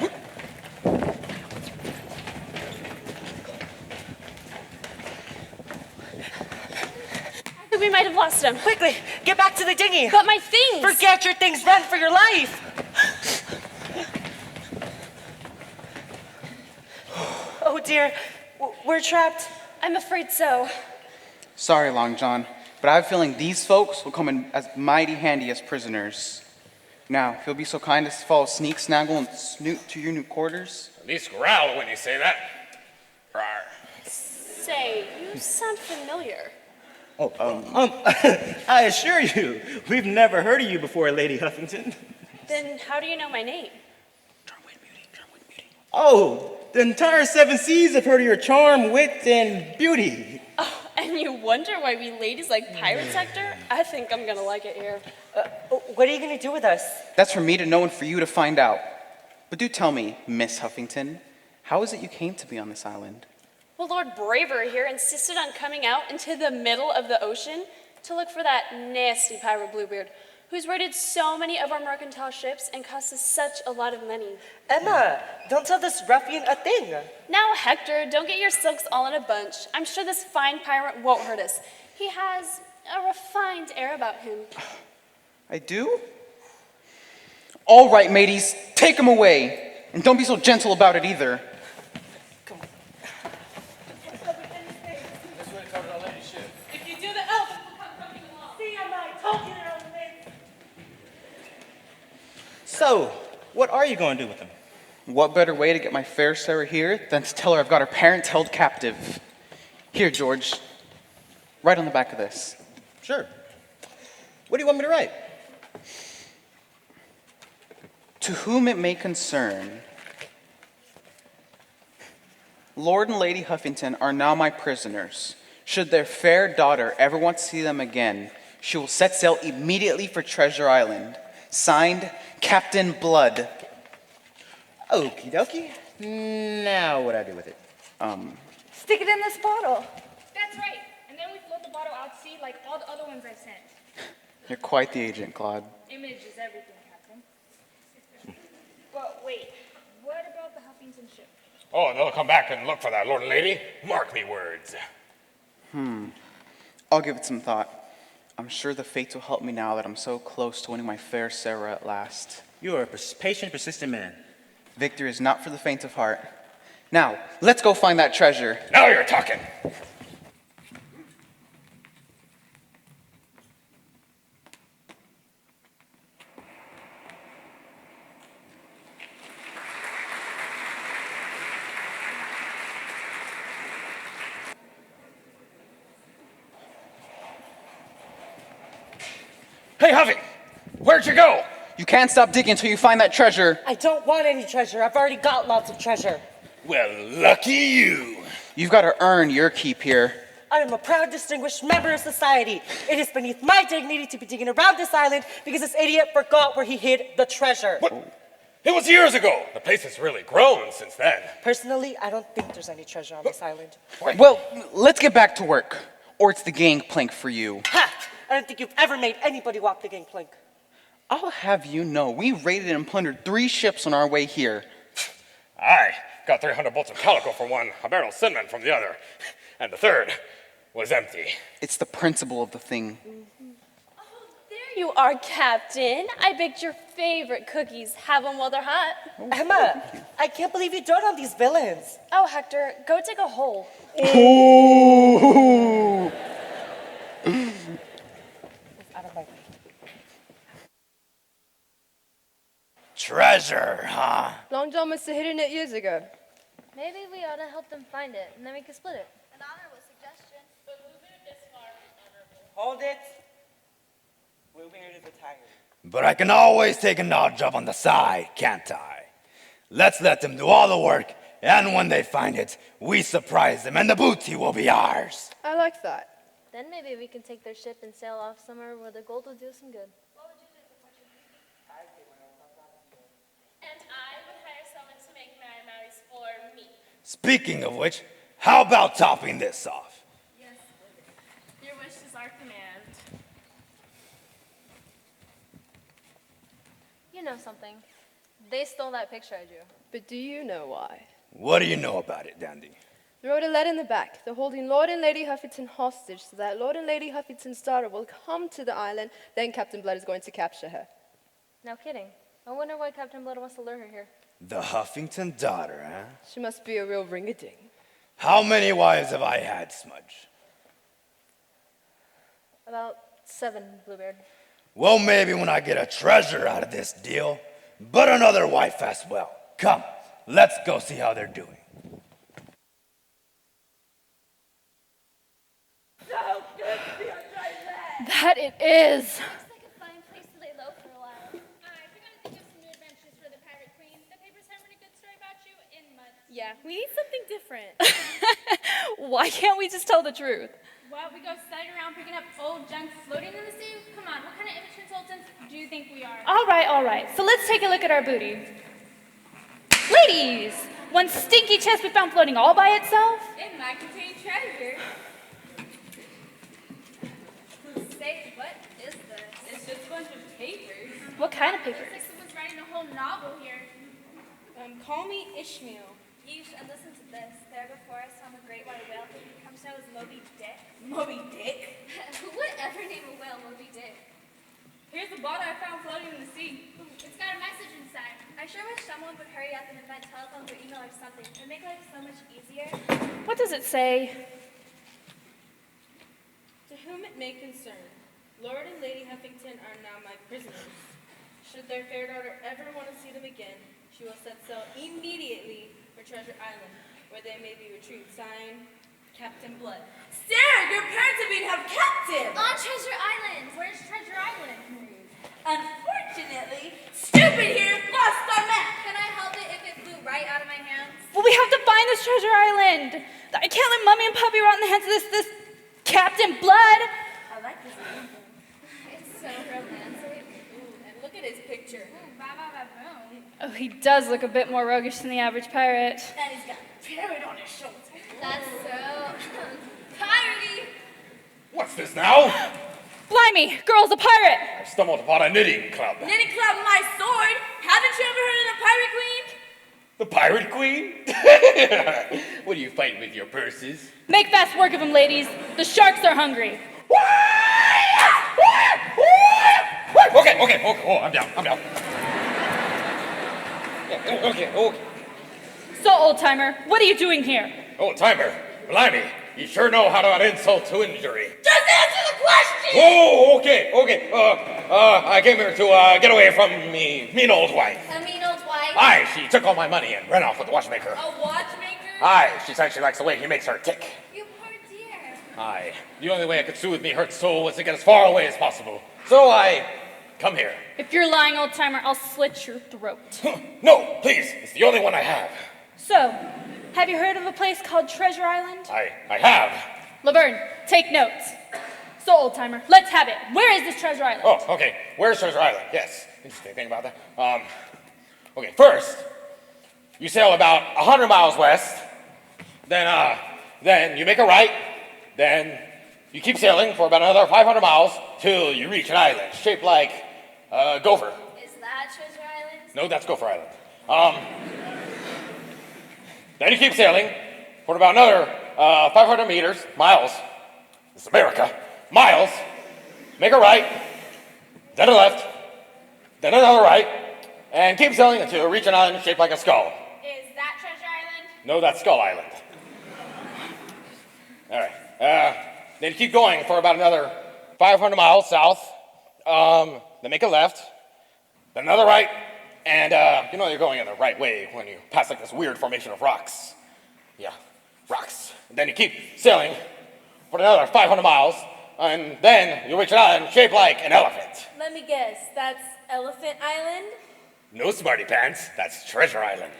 We might have lost him. Quickly, get back to the dinghy. But my things! Forget your things, run for your life! Oh dear, we're trapped. I'm afraid so. Sorry, Long John, but I have a feeling these folks will come in as mighty handy as prisoners. Now, if you'll be so kind as to follow Sneak, Snaggle, and Snoot to your new quarters. At least growl when you say that. Rawr. Say, you sound familiar. I assure you, we've never heard of you before, Lady Huffington. Then how do you know my name? Oh, the entire 7 seas have heard of your charm, wit, and beauty. Oh, and you wonder why we ladies like pirates, Hector? I think I'm gonna like it here. What are you gonna do with us? That's for me to know and for you to find out. But do tell me, Miss Huffington, how is it you came to be on this island? Well, Lord Braver here insisted on coming out into the middle of the ocean to look for that nasty pirate Bluebeard, who's raided so many of our mercantile ships and cost us such a lot of money. Emma, don't tell this ruffian a thing. Now, Hector, don't get your silks all in a bunch. I'm sure this fine pirate won't hurt us. He has a refined air about him. I do? All right, mateys, take him away. And don't be so gentle about it either. If you do, the elephants will come running along. See, I told you they're on the way. So, what are you going to do with them? What better way to get my fair Sarah here than to tell her I've got her parents held captive? Here, George, write on the back of this. Sure. What do you want me to write? To whom it may concern, Lord and Lady Huffington are now my prisoners. Should their fair daughter ever want to see them again, she will set sail immediately for Treasure Island. Signed, Captain Blood. Okie dokie. Now what do I do with it? Stick it in this bottle. That's right. And then we float the bottle out to sea like all the other ones I've sent. You're quite the agent, Claude. Image is everything, Captain. But wait, What about the Huffington ship? Oh, and they'll come back and look for that lord and lady. Mark me words. I'll give it some thought. I'm sure the fates will help me now that I'm so close to winning my fair Sarah at last. You are a patient, persistent man. Victory is not for the faint of heart. Now, let's go find that treasure. Now you're talking. Hey, Huffy, where'd you go? You can't stop digging until you find that treasure. I don't want any treasure. I've already got lots of treasure. Well, lucky you. You've got to earn your keep here. I am a proud, distinguished member of society. It is beneath my dignity to be digging around this island because this idiot forgot where he hid the treasure. What? It was years ago. The place has really grown since then. Personally, I don't think there's any treasure on this island. Well, let's get back to work, or it's the gangplank for you. Ha! I don't think you've ever made anybody walk the gangplank. I'll have you know, we raided and plundered 3 ships on our way here. I got 300 bolts of calico for one, a barrel of cinnamon from the other, and the third was empty. It's the principle of the thing. There you are, Captain. I baked your favorite cookies. Have them while they're hot. Emma, I can't believe you dote on these villains. Oh, Hector, go dig a hole. Ooh. Out of my way. Treasure, huh? Long John must have hidden it years ago. Maybe we ought to help them find it, and then we can split it. An honorable suggestion. But moving this far from honorable. Hold it. Bluebeard is retired. But I can always take an odd job on the side, can't I? Let's let them do all the work, and when they find it, we surprise them, and the booty will be ours. I like that. Then maybe we can take their ship and sail off somewhere where the gold will do some good. And I would hire someone to make Maris for me. Speaking of which, how about topping this off? Yes, your wish is our command. You know something. They stole that picture I drew. But do you know why? What do you know about it, Dandy? They wrote a letter in the back. They're holding Lord and Lady Huffington hostage so that Lord and Lady Huffington's daughter will come to the island. Then Captain Blood is going to capture her. No kidding. I wonder why Captain Blood wants to lure her here. The Huffington daughter, huh? She must be a real ring-a-ding. How many wives have I had, Smudge? About 7, Bluebeard. Well, maybe when I get a treasure out of this deal, but another wife as well. Come, let's go see how they're doing. That it is. Looks like a fine place to lay low for a while. We gotta think of some new adventures for the Pirate Queen. The papers haven't a good story about you in months. Yeah, we need something different. Why can't we just tell the truth? What, we go sliding around picking up old junk floating in the sea? Come on, what kind of image consultants do you think we are? All right. So let's take a look at our booty. Ladies, one stinky chest we found floating all by itself. It might contain treasure. Say, what is this? It's just a bunch of papers. What kind of Looks papers? like someone's writing a whole novel here. Call me Ishmael. Yeesh, and listen to this. There before us on the great white whale who comes out as Moby Dick. Moby Dick? Who would ever name a whale Moby Dick? Here's the bottle I found floating in the sea. It's got a message inside. I sure wish someone would hurry up and invent telephones or email or something. It would make life so much easier. What does it say? To whom it may concern, Lord and Lady Huffington are now my prisoners. Should their fair daughter ever want to see them again, she will set sail immediately for Treasure Island, where they may be retrieved. Signed, Captain Blood. Sarah, your parents have been held captive! On Treasure Island! Where's Treasure Island? Unfortunately, stupid here lost our map! Can I help it if it flew right out of my hands? Well, we have to find this treasure island. I can't let Mummy and Puppy rot in the hands of this Captain Blood. I like this one. It's so romantic. Ooh, and look at his picture. Ooh, ba-ba-ba-boom. Oh, he does look a bit more roguish than the average pirate. And he's got a parrot on his shoulder. That's so piratey. What's this now? Blimey, girl's a pirate. I stumbled upon a knitting club. Knitting club, my sword! Haven't you ever heard of the Pirate Queen? The pirate queen? What are you fighting with your purses? Make fast work of him, ladies. The sharks are hungry. Okay. Oh, I'm down. Yeah, okay. So, old timer, what are you doing here? Old timer, blimey, you sure know how to add insult to injury. Just answer the question! Oh, okay. I came here to get away from me mean old wife. A mean old wife? Aye, she took all my money and ran off with the watchmaker. A watchmaker? Aye, she said she likes the way he makes her tick. You poor dear. Aye, the only way I could soothe me hurt soul was to get as far away as possible. So I come here. If you're lying, old timer, I'll slit your throat. No, please, it's the only one I have. So, have you heard of a place called Treasure Island? I have. Laverne, take notes. So, old timer, let's have it. Where is this Treasure Island? Oh, okay. Where's Treasure Island? Yes. Interesting thing about that. Okay, first, you sail about 100 miles west, then you make a right, then you keep sailing for about another 500 miles till you reach an island shaped like a gopher. Is that Treasure Island? No, that's Gopher Island. Then you keep sailing for about another 500 miles. This is America. Miles. Make a right, then a left, then another right, and keep sailing until you reach an island shaped like a skull. Is that Treasure Island? No, that's Skull Island. All right. Then keep going for about another 500 miles south. Then make a left, then another right, and you know you're going in the right way when you pass like this weird formation of rocks. Yeah, rocks. And then you keep sailing for another 500 miles, and then you reach an island shaped like an elephant. Let me guess, that's Elephant Island? No, smarty pants, that's Treasure Island.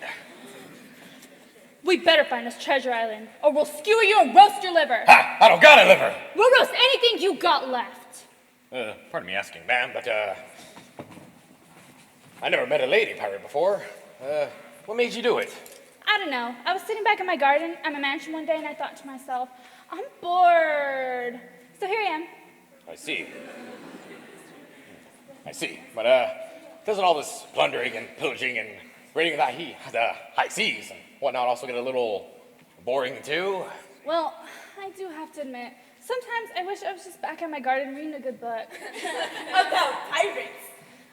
We better find this Treasure Island, or we'll skewer you and roast your liver. Ha! I don't got a liver. We'll roast anything you got left. Pardon me asking, ma'am, but I never met a lady pirate before. What made you do it? I don't know. I was sitting back in my garden at my mansion one day, and I thought to myself, I'm bored. So here I am. I see. But doesn't all this plundering and pillaging and raiding the high seas and whatnot also get a little boring too? Well, I do have to admit, sometimes I wish I was just back in my garden reading a good book. About pirates.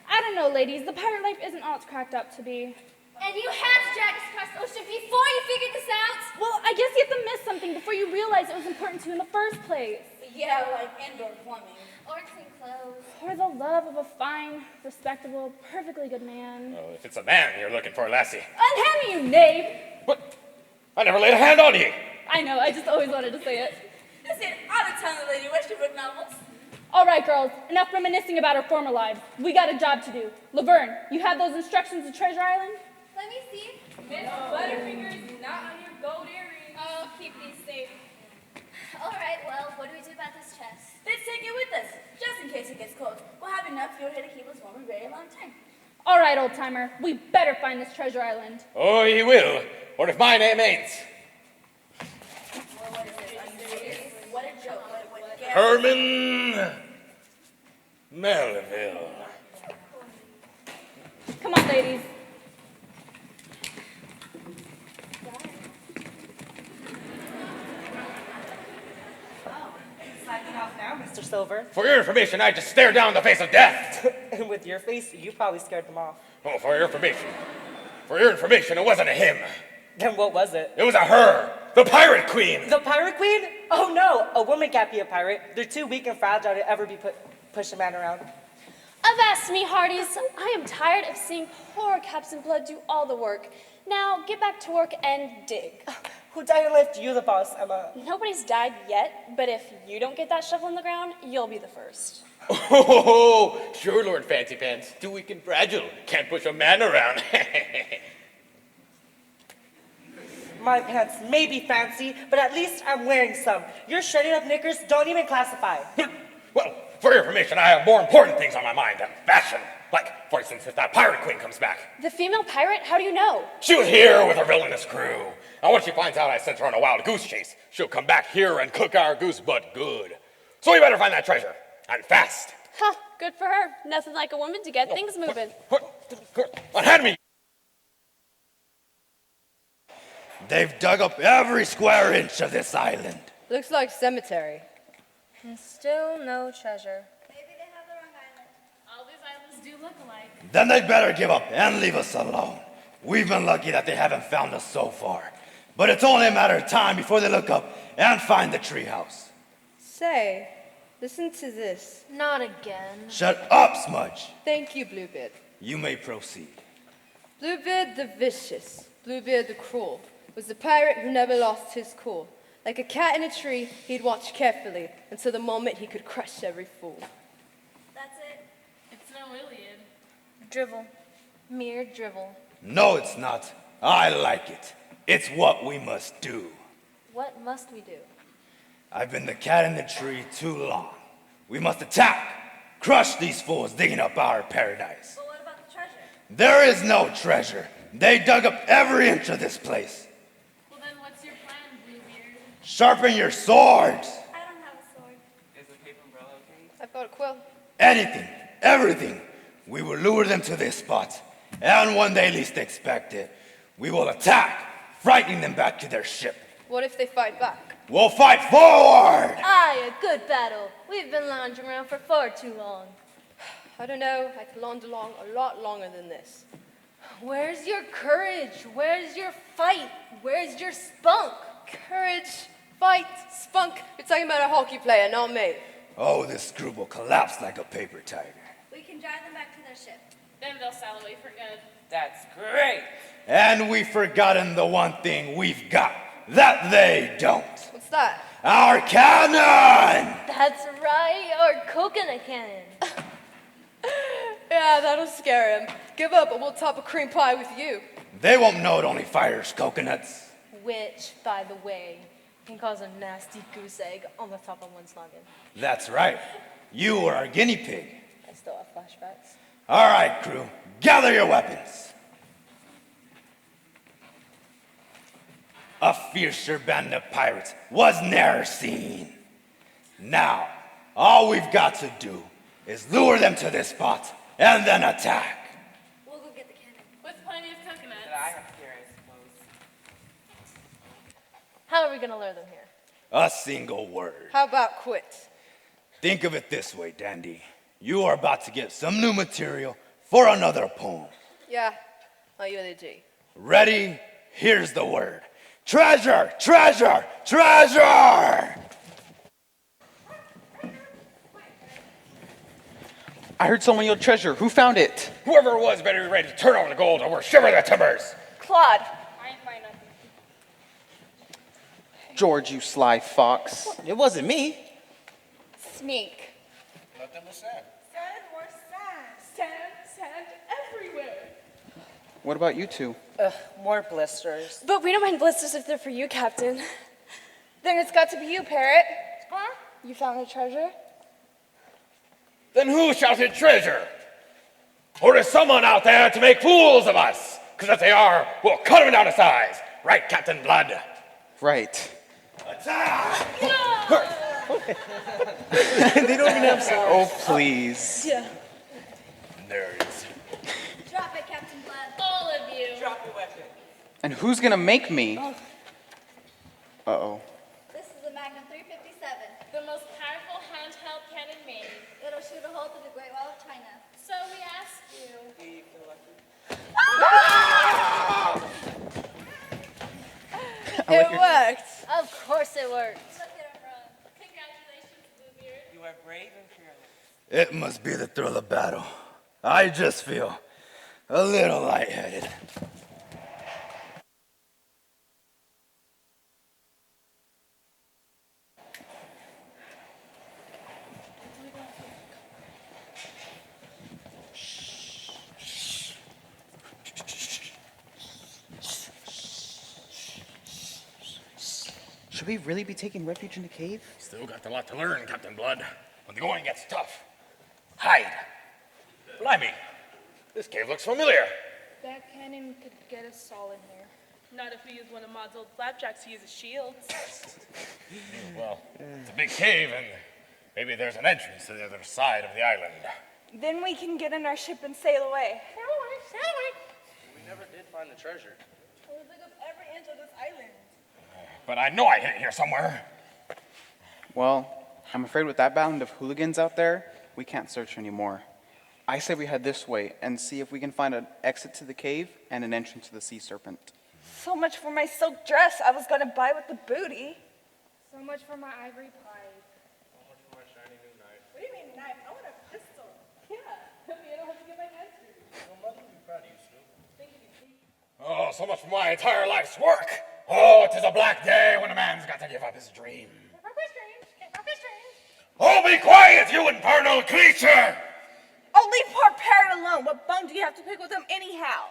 I don't know, ladies. The pirate life isn't all it's cracked up to be. And you had to drag us across the ocean before you figured this out? Well, I guess you have to miss something before you realize it was important to you in the first place. Yeah, like indoor plumbing. Or clean clothes. Or the love of a fine, respectable, perfectly good man. Oh, if it's a man you're looking for, lassie. Unhand me, you knave! What? I never laid a hand on you. I know, I just always wanted to say it. Listen, I'm a ton of lady where she wrote novels. All right, girls, enough reminiscing about our former lives. We got a job to do. Laverne, you have those instructions to Treasure Island? Let me see. Miss Butterfingers, not on your gold earrings. Oh, keep these safe. All right, well, what do we do about this chest? Let's take it with us, just in case it gets cold. We'll have enough fuel here to keep us warm a very long time. All right, old timer, we better find this Treasure Island. Oh, he will. Or if my name ain't. Well, what is it? Are you serious? What a joke. What Herman Melville. Come on, ladies. Slacking off now, Mr. Silver. For your information, I just stared down the face of death. And with your face, you probably scared them off. Oh, for your information. For your information, it wasn't a him. Then what was it? It was a her. The Pirate Queen. The Pirate Queen? Oh no, a woman can't be a pirate. They're too weak and fragile to ever be push a man around. Avast me, hearties. I am tired of seeing poor Captain Blood do all the work. Now, get back to work and dig. Who died and left you the boss, Emma? Nobody's died yet, but if you don't get that shovel in the ground, you'll be the first. Oh, sure, Lord Fancy Pants. Too weak and fragile. Can't push a man around. My pants may be fancy, but at least I'm wearing some. Your shredded up knickers don't even classify. Well, for your information, I have more important things on my mind than fashion. Like, for instance, if that Pirate Queen comes back. The female pirate? How do you know? She was here with her villainous crew. And once she finds out I sent her on a wild goose chase, she'll come back here and cook our goose butt good. So we better find that treasure. And fast. Huh, good for her. Nothing like a woman to get things moving. Unhand me! They've dug up every square inch of this island. Looks like cemetery. And still no treasure. All these islands do look alike. Then they'd better give up and leave us alone. We've been lucky that they haven't found us so far. But it's only a matter of time before they look up and find the treehouse. Say, listen to this. Not again. Shut up, Smudge. Thank you, Bluebeard. You may proceed. Bluebeard the vicious, Bluebeard the cruel, was the pirate who never lost his cool. Like a cat in a tree, he'd watch carefully until the moment he could crush every fool. That's it. It's no Iliad. Drivel. Mere drivel. No, it's not. I like it. It's what we must do. What must we do? I've been the cat in the tree too long. We must attack, crush these fools digging up our paradise. But what about the treasure? There is no treasure. They dug up every inch of this place. Well, then what's your plan, Bluebeard? Sharpen your swords. I don't have a sword. Is a paper umbrella okay? I've got a quill. Anything, everything. We will lure them to this spot. And when they least expect it, we will attack, frightening them back to their ship. What if they fight back? We'll fight forward! Aye, a good battle. We've been lounging around for far too long. I don't know. I could lounge along a lot longer than this. Where's your courage? Where's your fight? Where's your spunk? Courage, fight, spunk. You're talking about a hockey player, not me. Oh, this group will collapse like a paper tiger. We can drive them back to their ship. Then they'll sail away for good. That's great. And we've forgotten the one thing we've got that they don't. What's that? Our cannon! That's right, our coconut cannon. Yeah, that'll scare him. Give up and we'll top a cream pie with you. They won't know it only fires coconuts. Which, by the way, can cause a nasty goose egg on the top of one's noggin. That's right. You are our guinea pig. I still have flashbacks. All right, crew, gather your weapons. A fiercer band of pirates was ne'er seen. Now, all we've got to do is lure them to this spot and then attack. We'll go get the cannon. With plenty of coconuts. That I have here, I suppose. How are we gonna lure them here? A single word. How about quit? Think of it this way, Dandy. You are about to get some new material for another poem. Yeah, are you the G? Ready? Here's the word. Treasure! Treasure! Treasure! I heard someone yell treasure. Who found it? Whoever it was better be ready to turn over the gold or we'll shiver the timbers. Claude. I ain't find nothing. George, you sly fox. It wasn't me. Sneak. Nothing was said. Sand, more sand. Sand everywhere. What about you two? More blisters. But we don't mind blisters if they're for you, Captain. Then it's got to be you, Parrot. Huh? You found the treasure? Then who shouted treasure? Or is someone out there to make fools of us? Because if they are, we'll cut them down to size. Right, Captain Blood? Right. Attack! They don't even have swords. Oh, please. Yeah. Nerds. Drop it, Captain Blood. All of you. Drop your weapon. And who's gonna make me? Uh-oh. This is a Magnum 357. The most powerful handheld cannon made. It'll shoot a hole through the Great Wall of China. So we ask you. Do you feel lucky? It worked. Of course it worked. Look at him run. Congratulations, Bluebeard. You are brave and fearless. It must be the thrill of battle. I just feel a little lightheaded. Should we really be taking refuge in the cave? Still got a lot to learn, Captain Blood. When the going gets tough, hide. Blimey, this cave looks familiar. That cannon could get us all in here. Not if we use one of Maud's old flapjacks to use as shields. Well, it's a big cave, and maybe there's an entrance to the other side of the island. Then we can get in our ship and sail away. We never did find the treasure. We took up every inch of this island. But I know I hid it here somewhere. Well, I'm afraid with that band of hooligans out there, we can't search anymore. I say we head this way and see if we can find an exit to the cave and an entrance to the sea serpent. So much for my silk dress I was gonna buy with the booty. So much for my ivory pipe. What do you mean knife? I want a pistol. Yeah, you don't have to get my hands dirty. Oh, so much for my entire life's work. Oh, 'tis a black day when a man's got to give up his dream. Oh, be quiet, you infernal creature! Oh, leave poor Parrot alone. What bone do you have to pick with him anyhow?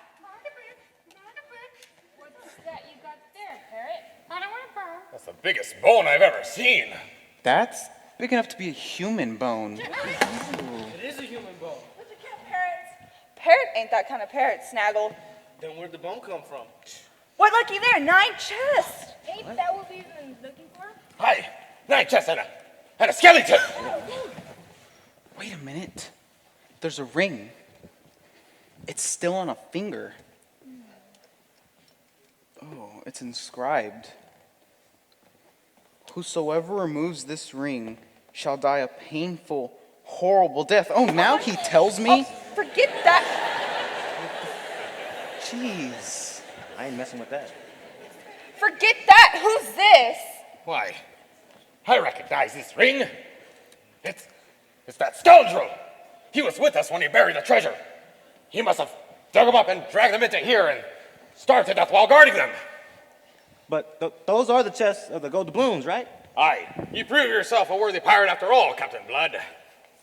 What's that you got there, Parrot? I don't want to burn. That's the biggest bone I've ever seen. That's big enough to be a human bone. It is a human bone. But you can't parrot. Parrot ain't that kind of parrot, Snaggle. Then where'd the bone come from? What lucky there? 9 chests. Ain't that what we've been looking for? Hi, 9 chests and a skeleton. Wait a minute. There's a ring. It's still on a finger. Oh, it's inscribed. Whosoever removes this ring shall die a painful, horrible death. Oh, now he tells me? Oh, forget that. Jeez. I ain't messing with that. Forget that. Who's this? Why, I recognize this ring. It's that scoundrel. He was with us when he buried the treasure. He must have dug them up and dragged them into here and starved to death while guarding them. But those are the chests of the gold doubloons, right? Aye, you prove yourself a worthy pirate after all, Captain Blood.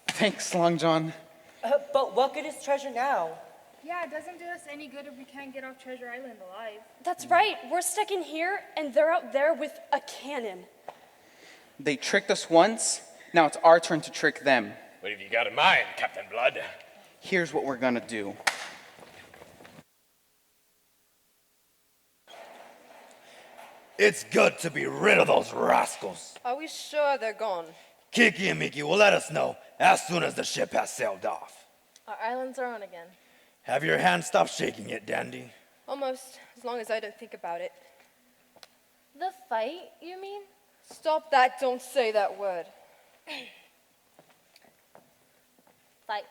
Thanks, Long John. But what good is treasure now? Yeah, it doesn't do us any good if we can't get off Treasure Island alive. That's right. We're stuck in here, and they're out there with a cannon. They tricked us once. Now it's our turn to trick them. What have you got in mind, Captain Blood? Here's what we're gonna do. It's good to be rid of those rascals. Are we sure they're gone? Kiki and Miki will let us know as soon as the ship has sailed off. Our island's our own again. Have your hand stopped shaking yet, Dandy? Almost, as long as I don't think about it. The fight, you mean? Stop that, don't say that word. Fight.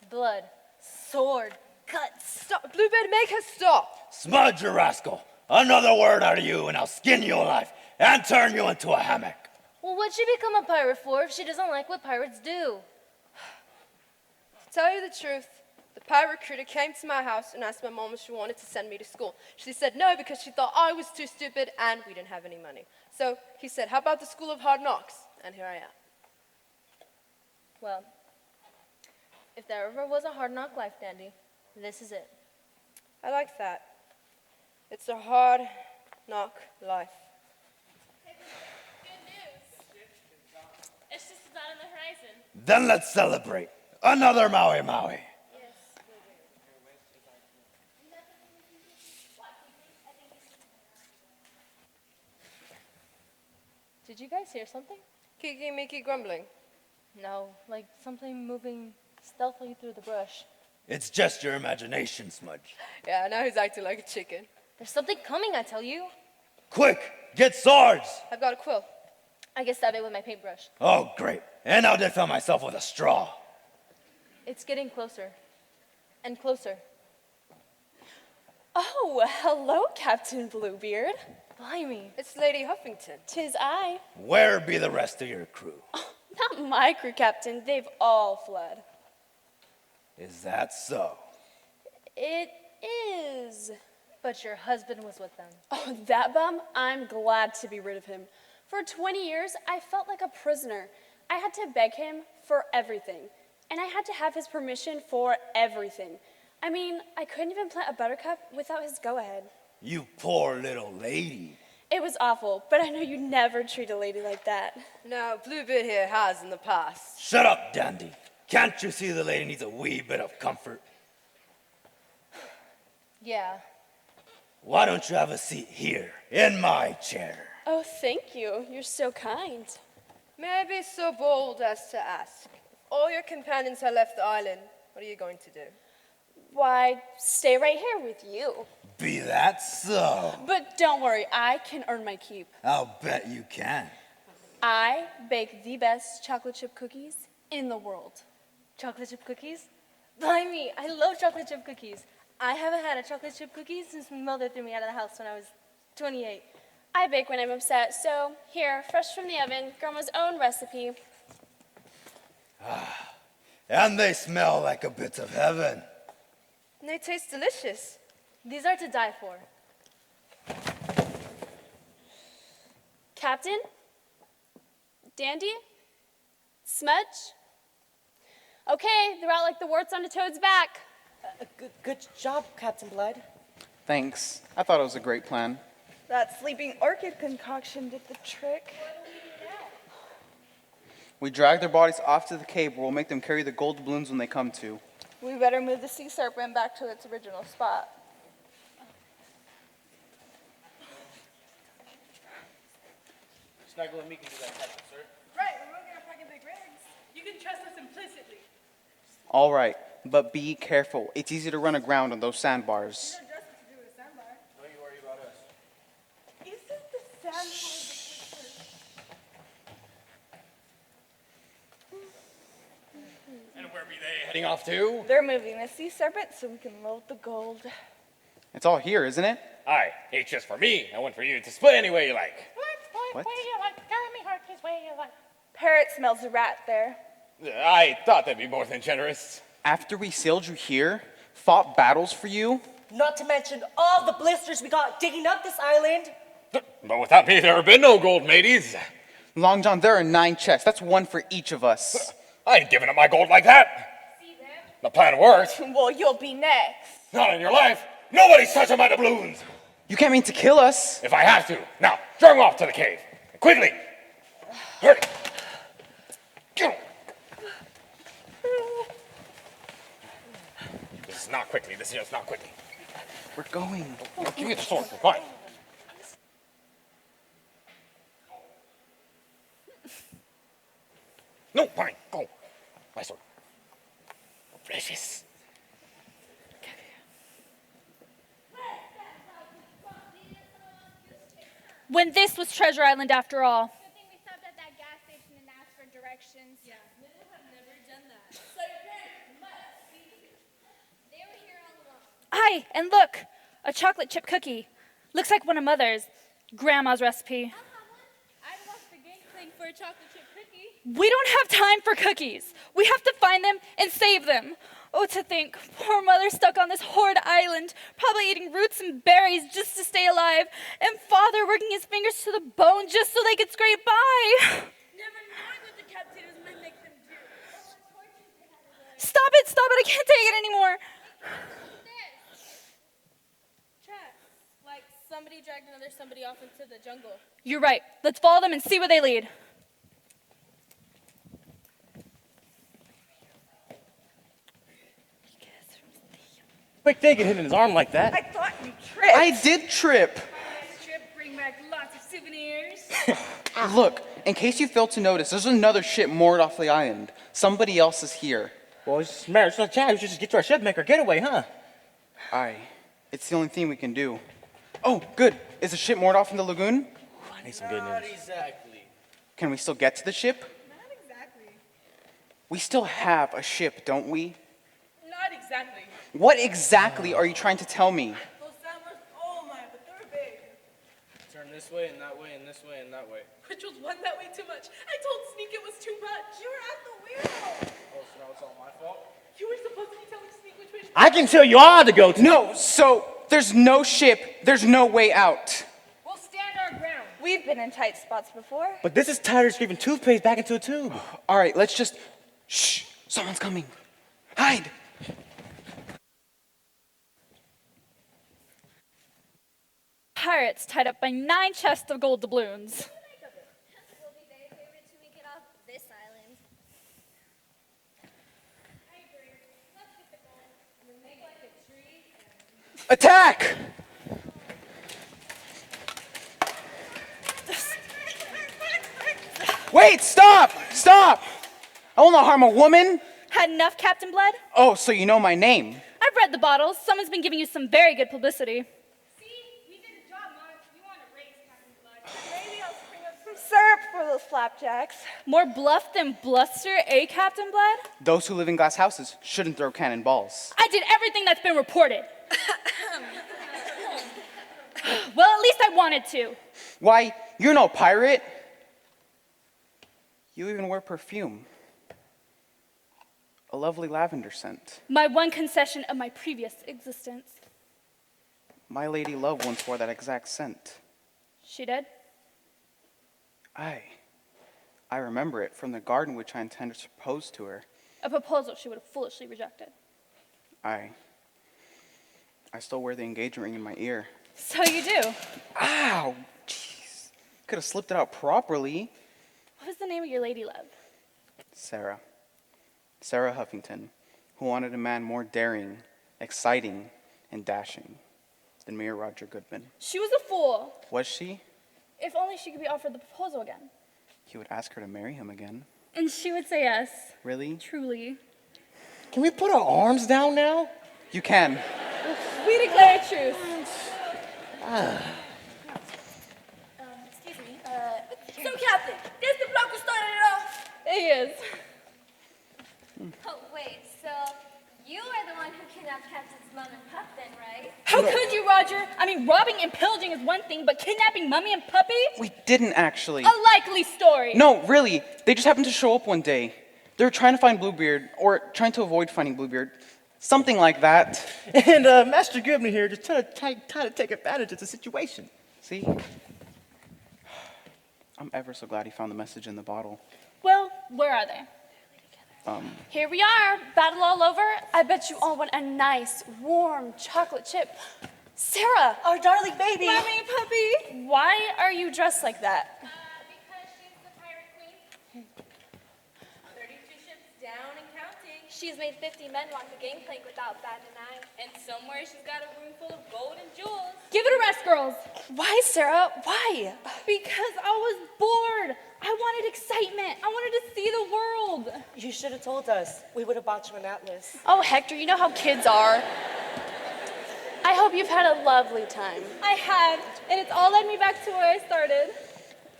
Blood. Sword. Guts. Stop, Bluebird, make her stop. Smudge, you rascal! Another word out of you and I'll skin you alive and turn you into a hammock. Well, what'd she become a pirate for if she doesn't like what pirates do? To tell you the truth, the pirate recruiter came to my house and asked my mom if she wanted to send me to school. She said no because she thought I was too stupid and we didn't have any money. So he said, how about the School of Hard Knocks? And here I am. Well, if there ever was a hard knock life, Dandy, this is it. I like that. It's a hard knock life. Good news. It's just about on the horizon. Then let's celebrate. Another Maui Maui. Did you guys hear something? Kiki Miki grumbling. No, like something moving stealthily through the brush. It's just your imagination, Smudge. Yeah, now he's acting like a chicken. There's something coming, I tell you. Quick, get swords! I've got a quill. I can stab it with my paintbrush. Oh, great. And I'll defend myself with a straw. It's getting closer. And closer. Oh, hello, Captain Bluebeard. Blimey. It's Lady Huffington. 'Tis I. Where be the rest of your crew? Not my crew, Captain. They've all fled. Is that so? It is. But your husband was with them. Oh, that bum? I'm glad to be rid of him. For 20 years, I felt like a prisoner. I had to beg him for everything. And I had to have his permission for everything. I mean, I couldn't even plant a buttercup without his go-ahead. You poor little lady. It was awful, but I know you never treat a lady like that. No, Bluebeard here has in the past. Shut up, Dandy. Can't you see the lady needs a wee bit of comfort? Yeah. Why don't you have a seat here, in my chair? Oh, thank you. You're so kind. May I be so bold as to ask? If all your companions have left the island, what are you going to do? Why, stay right here with you. Be that so? But don't worry, I can earn my keep. I'll bet you can. I bake the best chocolate chip cookies in the world. Chocolate chip cookies? Blimey, I love chocolate chip cookies. I haven't had a chocolate chip cookie since my mother threw me out of the house when I was 28. I bake when I'm upset, so here, fresh from the oven, Grandma's own recipe. And they smell like a bit of heaven. And they taste delicious. These are to die for. Captain? Dandy? Smudge? Okay, they're out like the warts on a toad's back. Good job, Captain Blood. Thanks. I thought it was a great plan. That sleeping orchid concoction did the trick. We drag their bodies off to the cave where we'll make them carry the gold doubloons when they come to. We better move the sea serpent back to its original spot. Snuggle and me can do that, Captain, sir. Right, we're not gonna fucking big rigs. You can trust us implicitly. All right, but be careful. It's easy to run aground on those sandbars. You don't trust us to do with a sandbar. Don't you worry about us. Isn't the sandbar the And where be they heading off to? They're moving the sea serpent so we can load the gold. It's all here, isn't it? Aye, it's just for me, and one for you to split any way you like. What? Parrot smells a rat there. I thought that'd be more than generous. After we sailed you here, fought battles for you, Not to mention all the blisters we got digging up this island. But without me, there have been no gold, mateys. Long John, there are 9 chests. That's one for each of us. I ain't giving up my gold like that. The plan worked. Well, you'll be next. Not in your life. Nobody's touching my doubloons. You can't mean to kill us. If I have to. Now, drag them off to the cave. Quickly. Hurry. This is not quickly. This is just not quickly. We're going. Give me the sword. Fine. No, fine. Go. My sword. Precious. When this was Treasure Island after all. Good thing we stopped at that gas station and asked for directions. Yeah, men have never done that. So your parents must be. They were here all along. Hi, and look, a chocolate chip cookie. Looks like one of Mother's, Grandma's recipe. I'd watch the gangplank for a chocolate chip cookie. We don't have time for cookies. We have to find them and save them. Oh, to think, poor Mother stuck on this horrid island, probably eating roots and berries just to stay alive, and Father working his fingers to the bone just so they could scrape by. Never knowing what the captives might make them do. Stop it, I can't take it anymore. Tracks. Like somebody dragged another somebody off into the jungle. You're right, let's follow them and see where they lead. Quick thing, get hit in his arm like that. I thought you tripped. I did trip. Trip, bring back lots of souvenirs. Look, in case you failed to notice, there's another ship moored off the island. Somebody else is here. Well, it's not a chance. We should just get to our ship, make our getaway, huh? Aye. It's the only thing we can do. Oh, good. Is the ship moored off in the lagoon? I need some good Not news. exactly. Can we still get to the ship? Not exactly. We still have a ship, don't we? Not exactly. What exactly are you trying to tell me? Those sandbars, oh my, but they're big. Turn this way and that way and this way and that way. Which was one that way too much. I told Sneak it was too much. You were at the wheel. Oh, so now it's all my fault? You were supposed to be telling Sneak which way to go. I can tell you all to go to. No, so there's no ship, there's no way out. We'll stand our ground. We've been in tight spots before. But this is tired of scraping toothpaste back into a tube. All right, let's just, shh, someone's coming. Hide. Pirates tied up by 9 chests of gold doubloons. We'll be very favorite till we get off this island. I agree. Let's get the gold. We'll make like a tree. Attack! Wait, stop! Stop! I will not harm a woman. Had enough, Captain Blood? Oh, so you know my name. I've read the bottles. Someone's been giving you some very good publicity. for those flapjacks. More bluff than bluster, eh, Captain Blood? Those who live in glass houses shouldn't throw cannonballs. I did everything that's been reported. Well, at least I wanted to. Why, you're no pirate. You even wear perfume. A lovely lavender scent. My one concession of my previous existence. My lady love once wore that exact scent. She did? I remember it from the garden which I intended to propose to her. A proposal she would have foolishly rejected. I still wear the engagement ring in my ear. So you do? Ow! Jeez. Could have slipped it out properly. What was the name of your lady love? Sarah. Sarah Huffington, who wanted a man more daring, exciting, and dashing than mere Roger Goodman. She was a fool. Was she? If only she could be offered the proposal again. He would ask her to marry him again. And she would say yes. Really? Truly. Can we put our arms down now? You can. We declare a truce. Excuse me. So, Captain, this the bloke who started it off? He is. Oh, wait, so you are the one who kidnapped Captain's mom and pup then, right? How could you, Roger? I mean, robbing and pillaging is one thing, but kidnapping Mummy and Puppy? We didn't actually. A likely story. No, really. They just happened to show up one day. They were trying to find Bluebeard, or trying to avoid finding Bluebeard. Something like that. And Master Goodman here just trying to take advantage of the situation. See? I'm ever so glad he found the message in the bottle. Well, where are they? Here we are, battle all over. I bet you all want a nice, warm chocolate chip. Sarah! Our darling baby. Mommy, puppy! Why are you dressed like that? Because she's the pirate queen. 32 ships down and counting. She's made 50 men walk the gangplank without batting an eye. And somewhere she's got a room full of gold and jewels. Give it a rest, girls. Why, Sarah? Why? Because I was bored. I wanted excitement. I wanted to see the world. You should have told us. We would have bought you an atlas. Oh, Hector, you know how kids are. I hope you've had a lovely time. I had, and it's all led me back to where I started.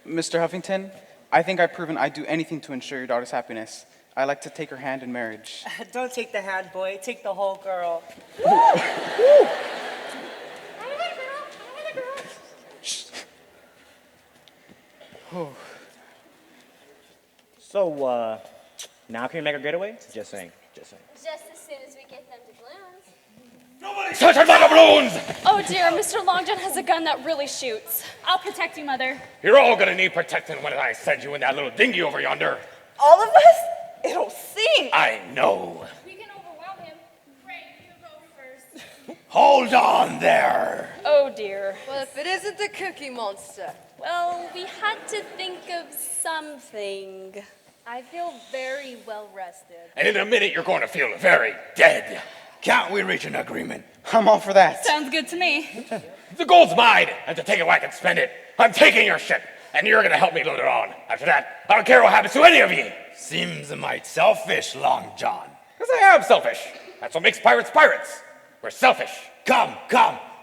Mr. Huffington, I think I've proven I'd do anything to ensure your daughter's happiness. I like to take her hand in marriage. Don't take the hand, boy. Take the whole girl. So, now can we make our getaway? Just saying. Just as soon as we get them to balloons. Nobody touch my balloons! Oh dear, Mr. Long John has a gun that really shoots. I'll protect you, Mother. You're all gonna need protecting when I send you in that little dinghy over yonder. All of us? It'll sink. I know. We can overwhelm him. Frank, you go first. Hold on there. Oh dear. Well, if it isn't the Cookie Monster. Well, we had to think of something. I feel very well rested. And in a minute, you're going to feel very dead. Can't we reach an agreement? I'm all for that. Sounds good to me. The gold's mine, and to take it where I can spend it. I'm taking your ship, and you're gonna help me load it on. After that, I don't care what happens to any of you. Seems a mite selfish, Long John. Because I am selfish. That's what makes pirates pirates. We're selfish. Come.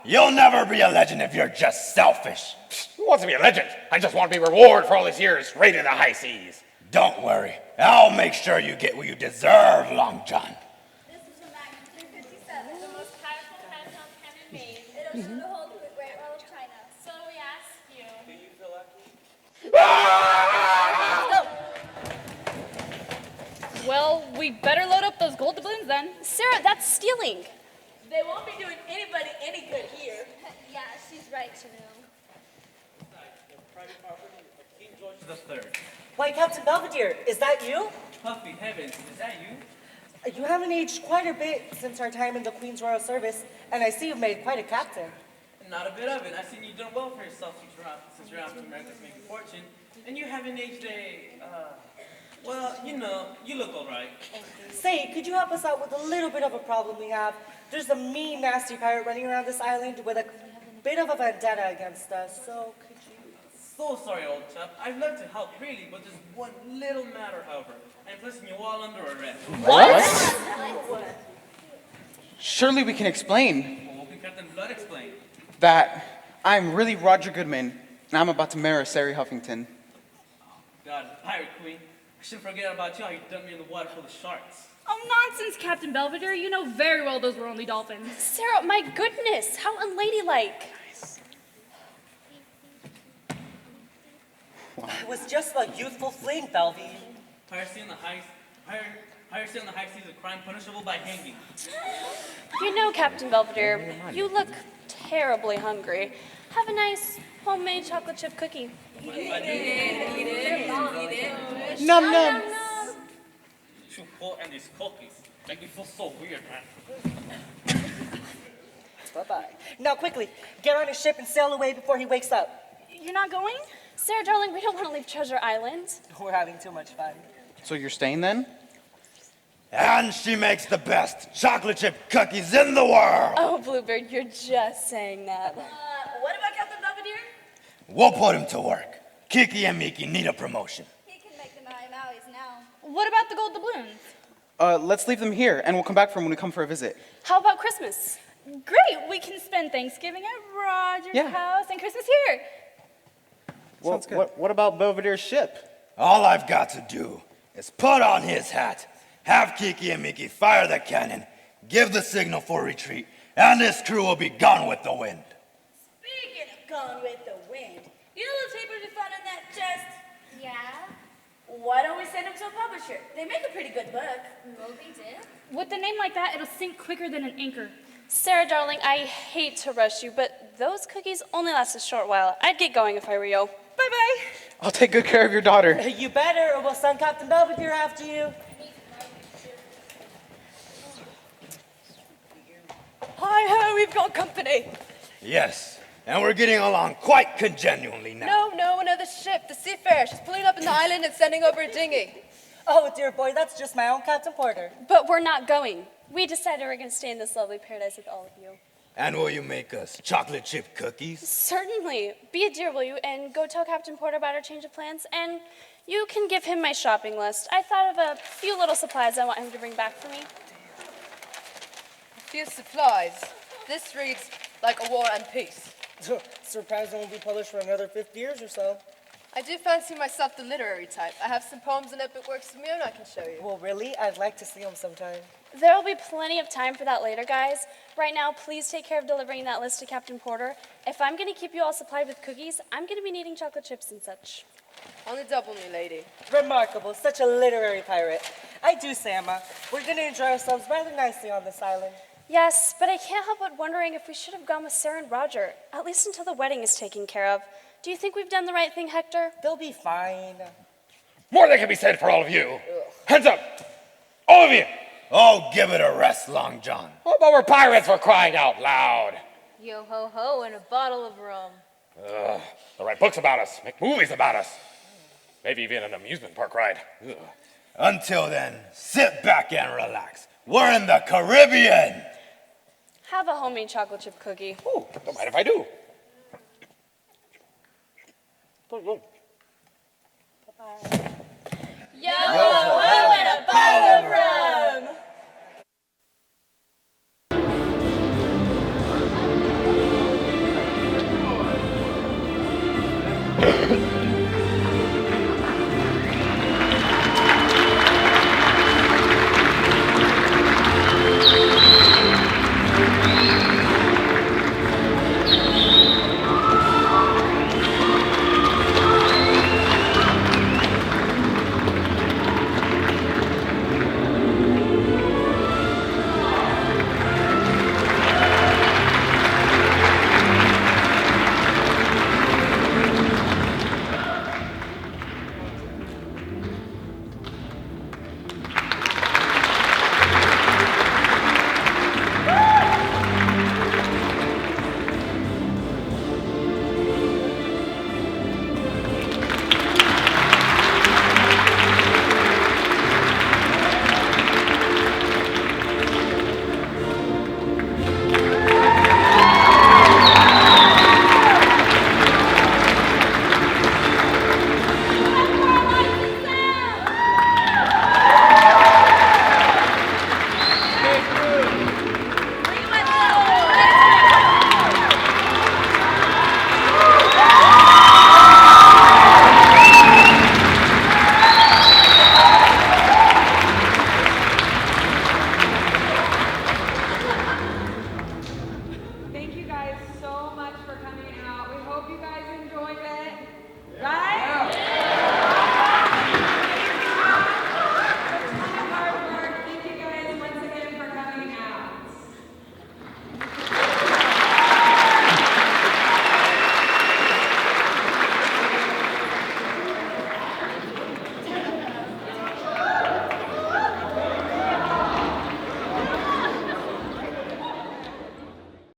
You'll never be a legend if you're just selfish. Who wants to be a legend? I just want to be rewarded for all these years raiding the high seas. Don't worry. I'll make sure you get what you deserve, Long John. This is from Magazine 57, the most powerful handheld cannon made. It'll shoot a hole through the Great Wall of China. So we ask you. Do you feel lucky? Well, we better load up those gold doubloons then. Sarah, that's stealing. They won't be doing anybody any good here. Yeah, she's right, Chanel. Private property of King George III. Why, Captain Belvedere, is that you? Puffy heavens, is that you? You haven't aged quite a bit since our time in the Queen's Royal Service, and I see you've made quite a captain. Not a bit of it. I've seen you done well for yourself since you're out to America to make a fortune. And you haven't aged well, you know, you look all right. Say, could you help us out with a little bit of a problem we have? There's a mean, nasty pirate running around this island with a bit of a vendetta against us, so could you... So sorry, old chap. I'd love to help, really, but there's one little matter, however. I'm placing you all under arrest. What? Surely we can explain Well, what can Captain Blood explain? that I'm really Roger Goodman, and I'm about to marry Sarah Huffington. God, Pirate Queen. I shouldn't forget about you, how you dumped me in the water full of sharks. Oh, nonsense, Captain Belvedere. You know very well those were only dolphins. Sarah, my goodness, how unladylike. It was just a youthful fling, Belvy. Piracy in the high seas is a crime punishable by hanging. You know, Captain Belvedere, you look terribly hungry. Have a nice homemade chocolate chip cookie. Eat it. Num num. Too cold and these cookies make me feel so weird, man. Bye-bye. Now, quickly, get on a ship and sail away before he wakes up. You're not going? Sarah, darling, we don't want to leave Treasure Island. We're having too much fun. So you're staying then? And she makes the best chocolate chip cookies in the world. Oh, Bluebird, you're just saying that. What about Captain Belvedere? We'll put him to work. Kiki and Miki need a promotion. He can make the Maui Mauis now. What about the gold doubloons? Let's leave them here, and we'll come back for them when we come for a visit. How about Christmas? Great, we can spend Thanksgiving at Roger's house and Christmas here. Well, what about Belvedere's ship? All I've got to do is put on his hat, have Kiki and Miki fire the cannon, give the signal for retreat, and this crew will be gone with the wind. Speaking of gone with the wind, you know those papers we found in that chest? Yeah? Why don't we send them to a publisher? They make a pretty good book. Well, they did. With a name like that, it'll sink quicker than an anchor. Sarah, darling, I hate to rush you, but those cookies only last a short while. I'd get going if I were you. Bye-bye. I'll take good care of your daughter. You better, or we'll send Captain Belvedere after you. Hi-ho, we've got company. Yes, and we're getting along quite congenially now. No, another ship, the Seafarer. She's pulling up in the island and sending over a dinghy. Oh, dear boy, that's just my own Captain Porter. But we're not going. We decided we're going to stay in this lovely paradise with all of you. And will you make us chocolate chip cookies? Certainly. Be a dear, will you? And go tell Captain Porter about our change of plans. And you can give him my shopping list. I thought of a few little supplies I want him to bring back for me. A few supplies. This reads like a war and peace. Surprised it won't be published for another 50 years or so. I do fancy myself the literary type. I have some poems and epic works of my own I can show you. Well, really? I'd like to see them sometime. There will be plenty of time for that later, guys. Right now, please take care of delivering that list to Captain Porter. If I'm going to keep you all supplied with cookies, I'm going to be needing chocolate chips and such. On the double, me lady. Remarkable. Such a literary pirate. I do say, Emma, we're going to enjoy ourselves rather nicely on this island. Yes, but I can't help but wondering if we should have gone with Sarah and Roger, at least until the wedding is taken care of. Do you think we've done the right thing, Hector? They'll be fine. More than can be said for all of you. Hands up! All of you! Oh, give it a rest, Long John. What about we're pirates for crying out loud? Yo ho ho and a bottle of rum. They'll write books about us, make movies about us. Maybe even an amusement park ride. Ugh. Until then, sit back and relax. We're in the Caribbean. Have a homemade chocolate chip cookie. Ooh, don't mind if I do. Yo ho ho and a bottle of rum.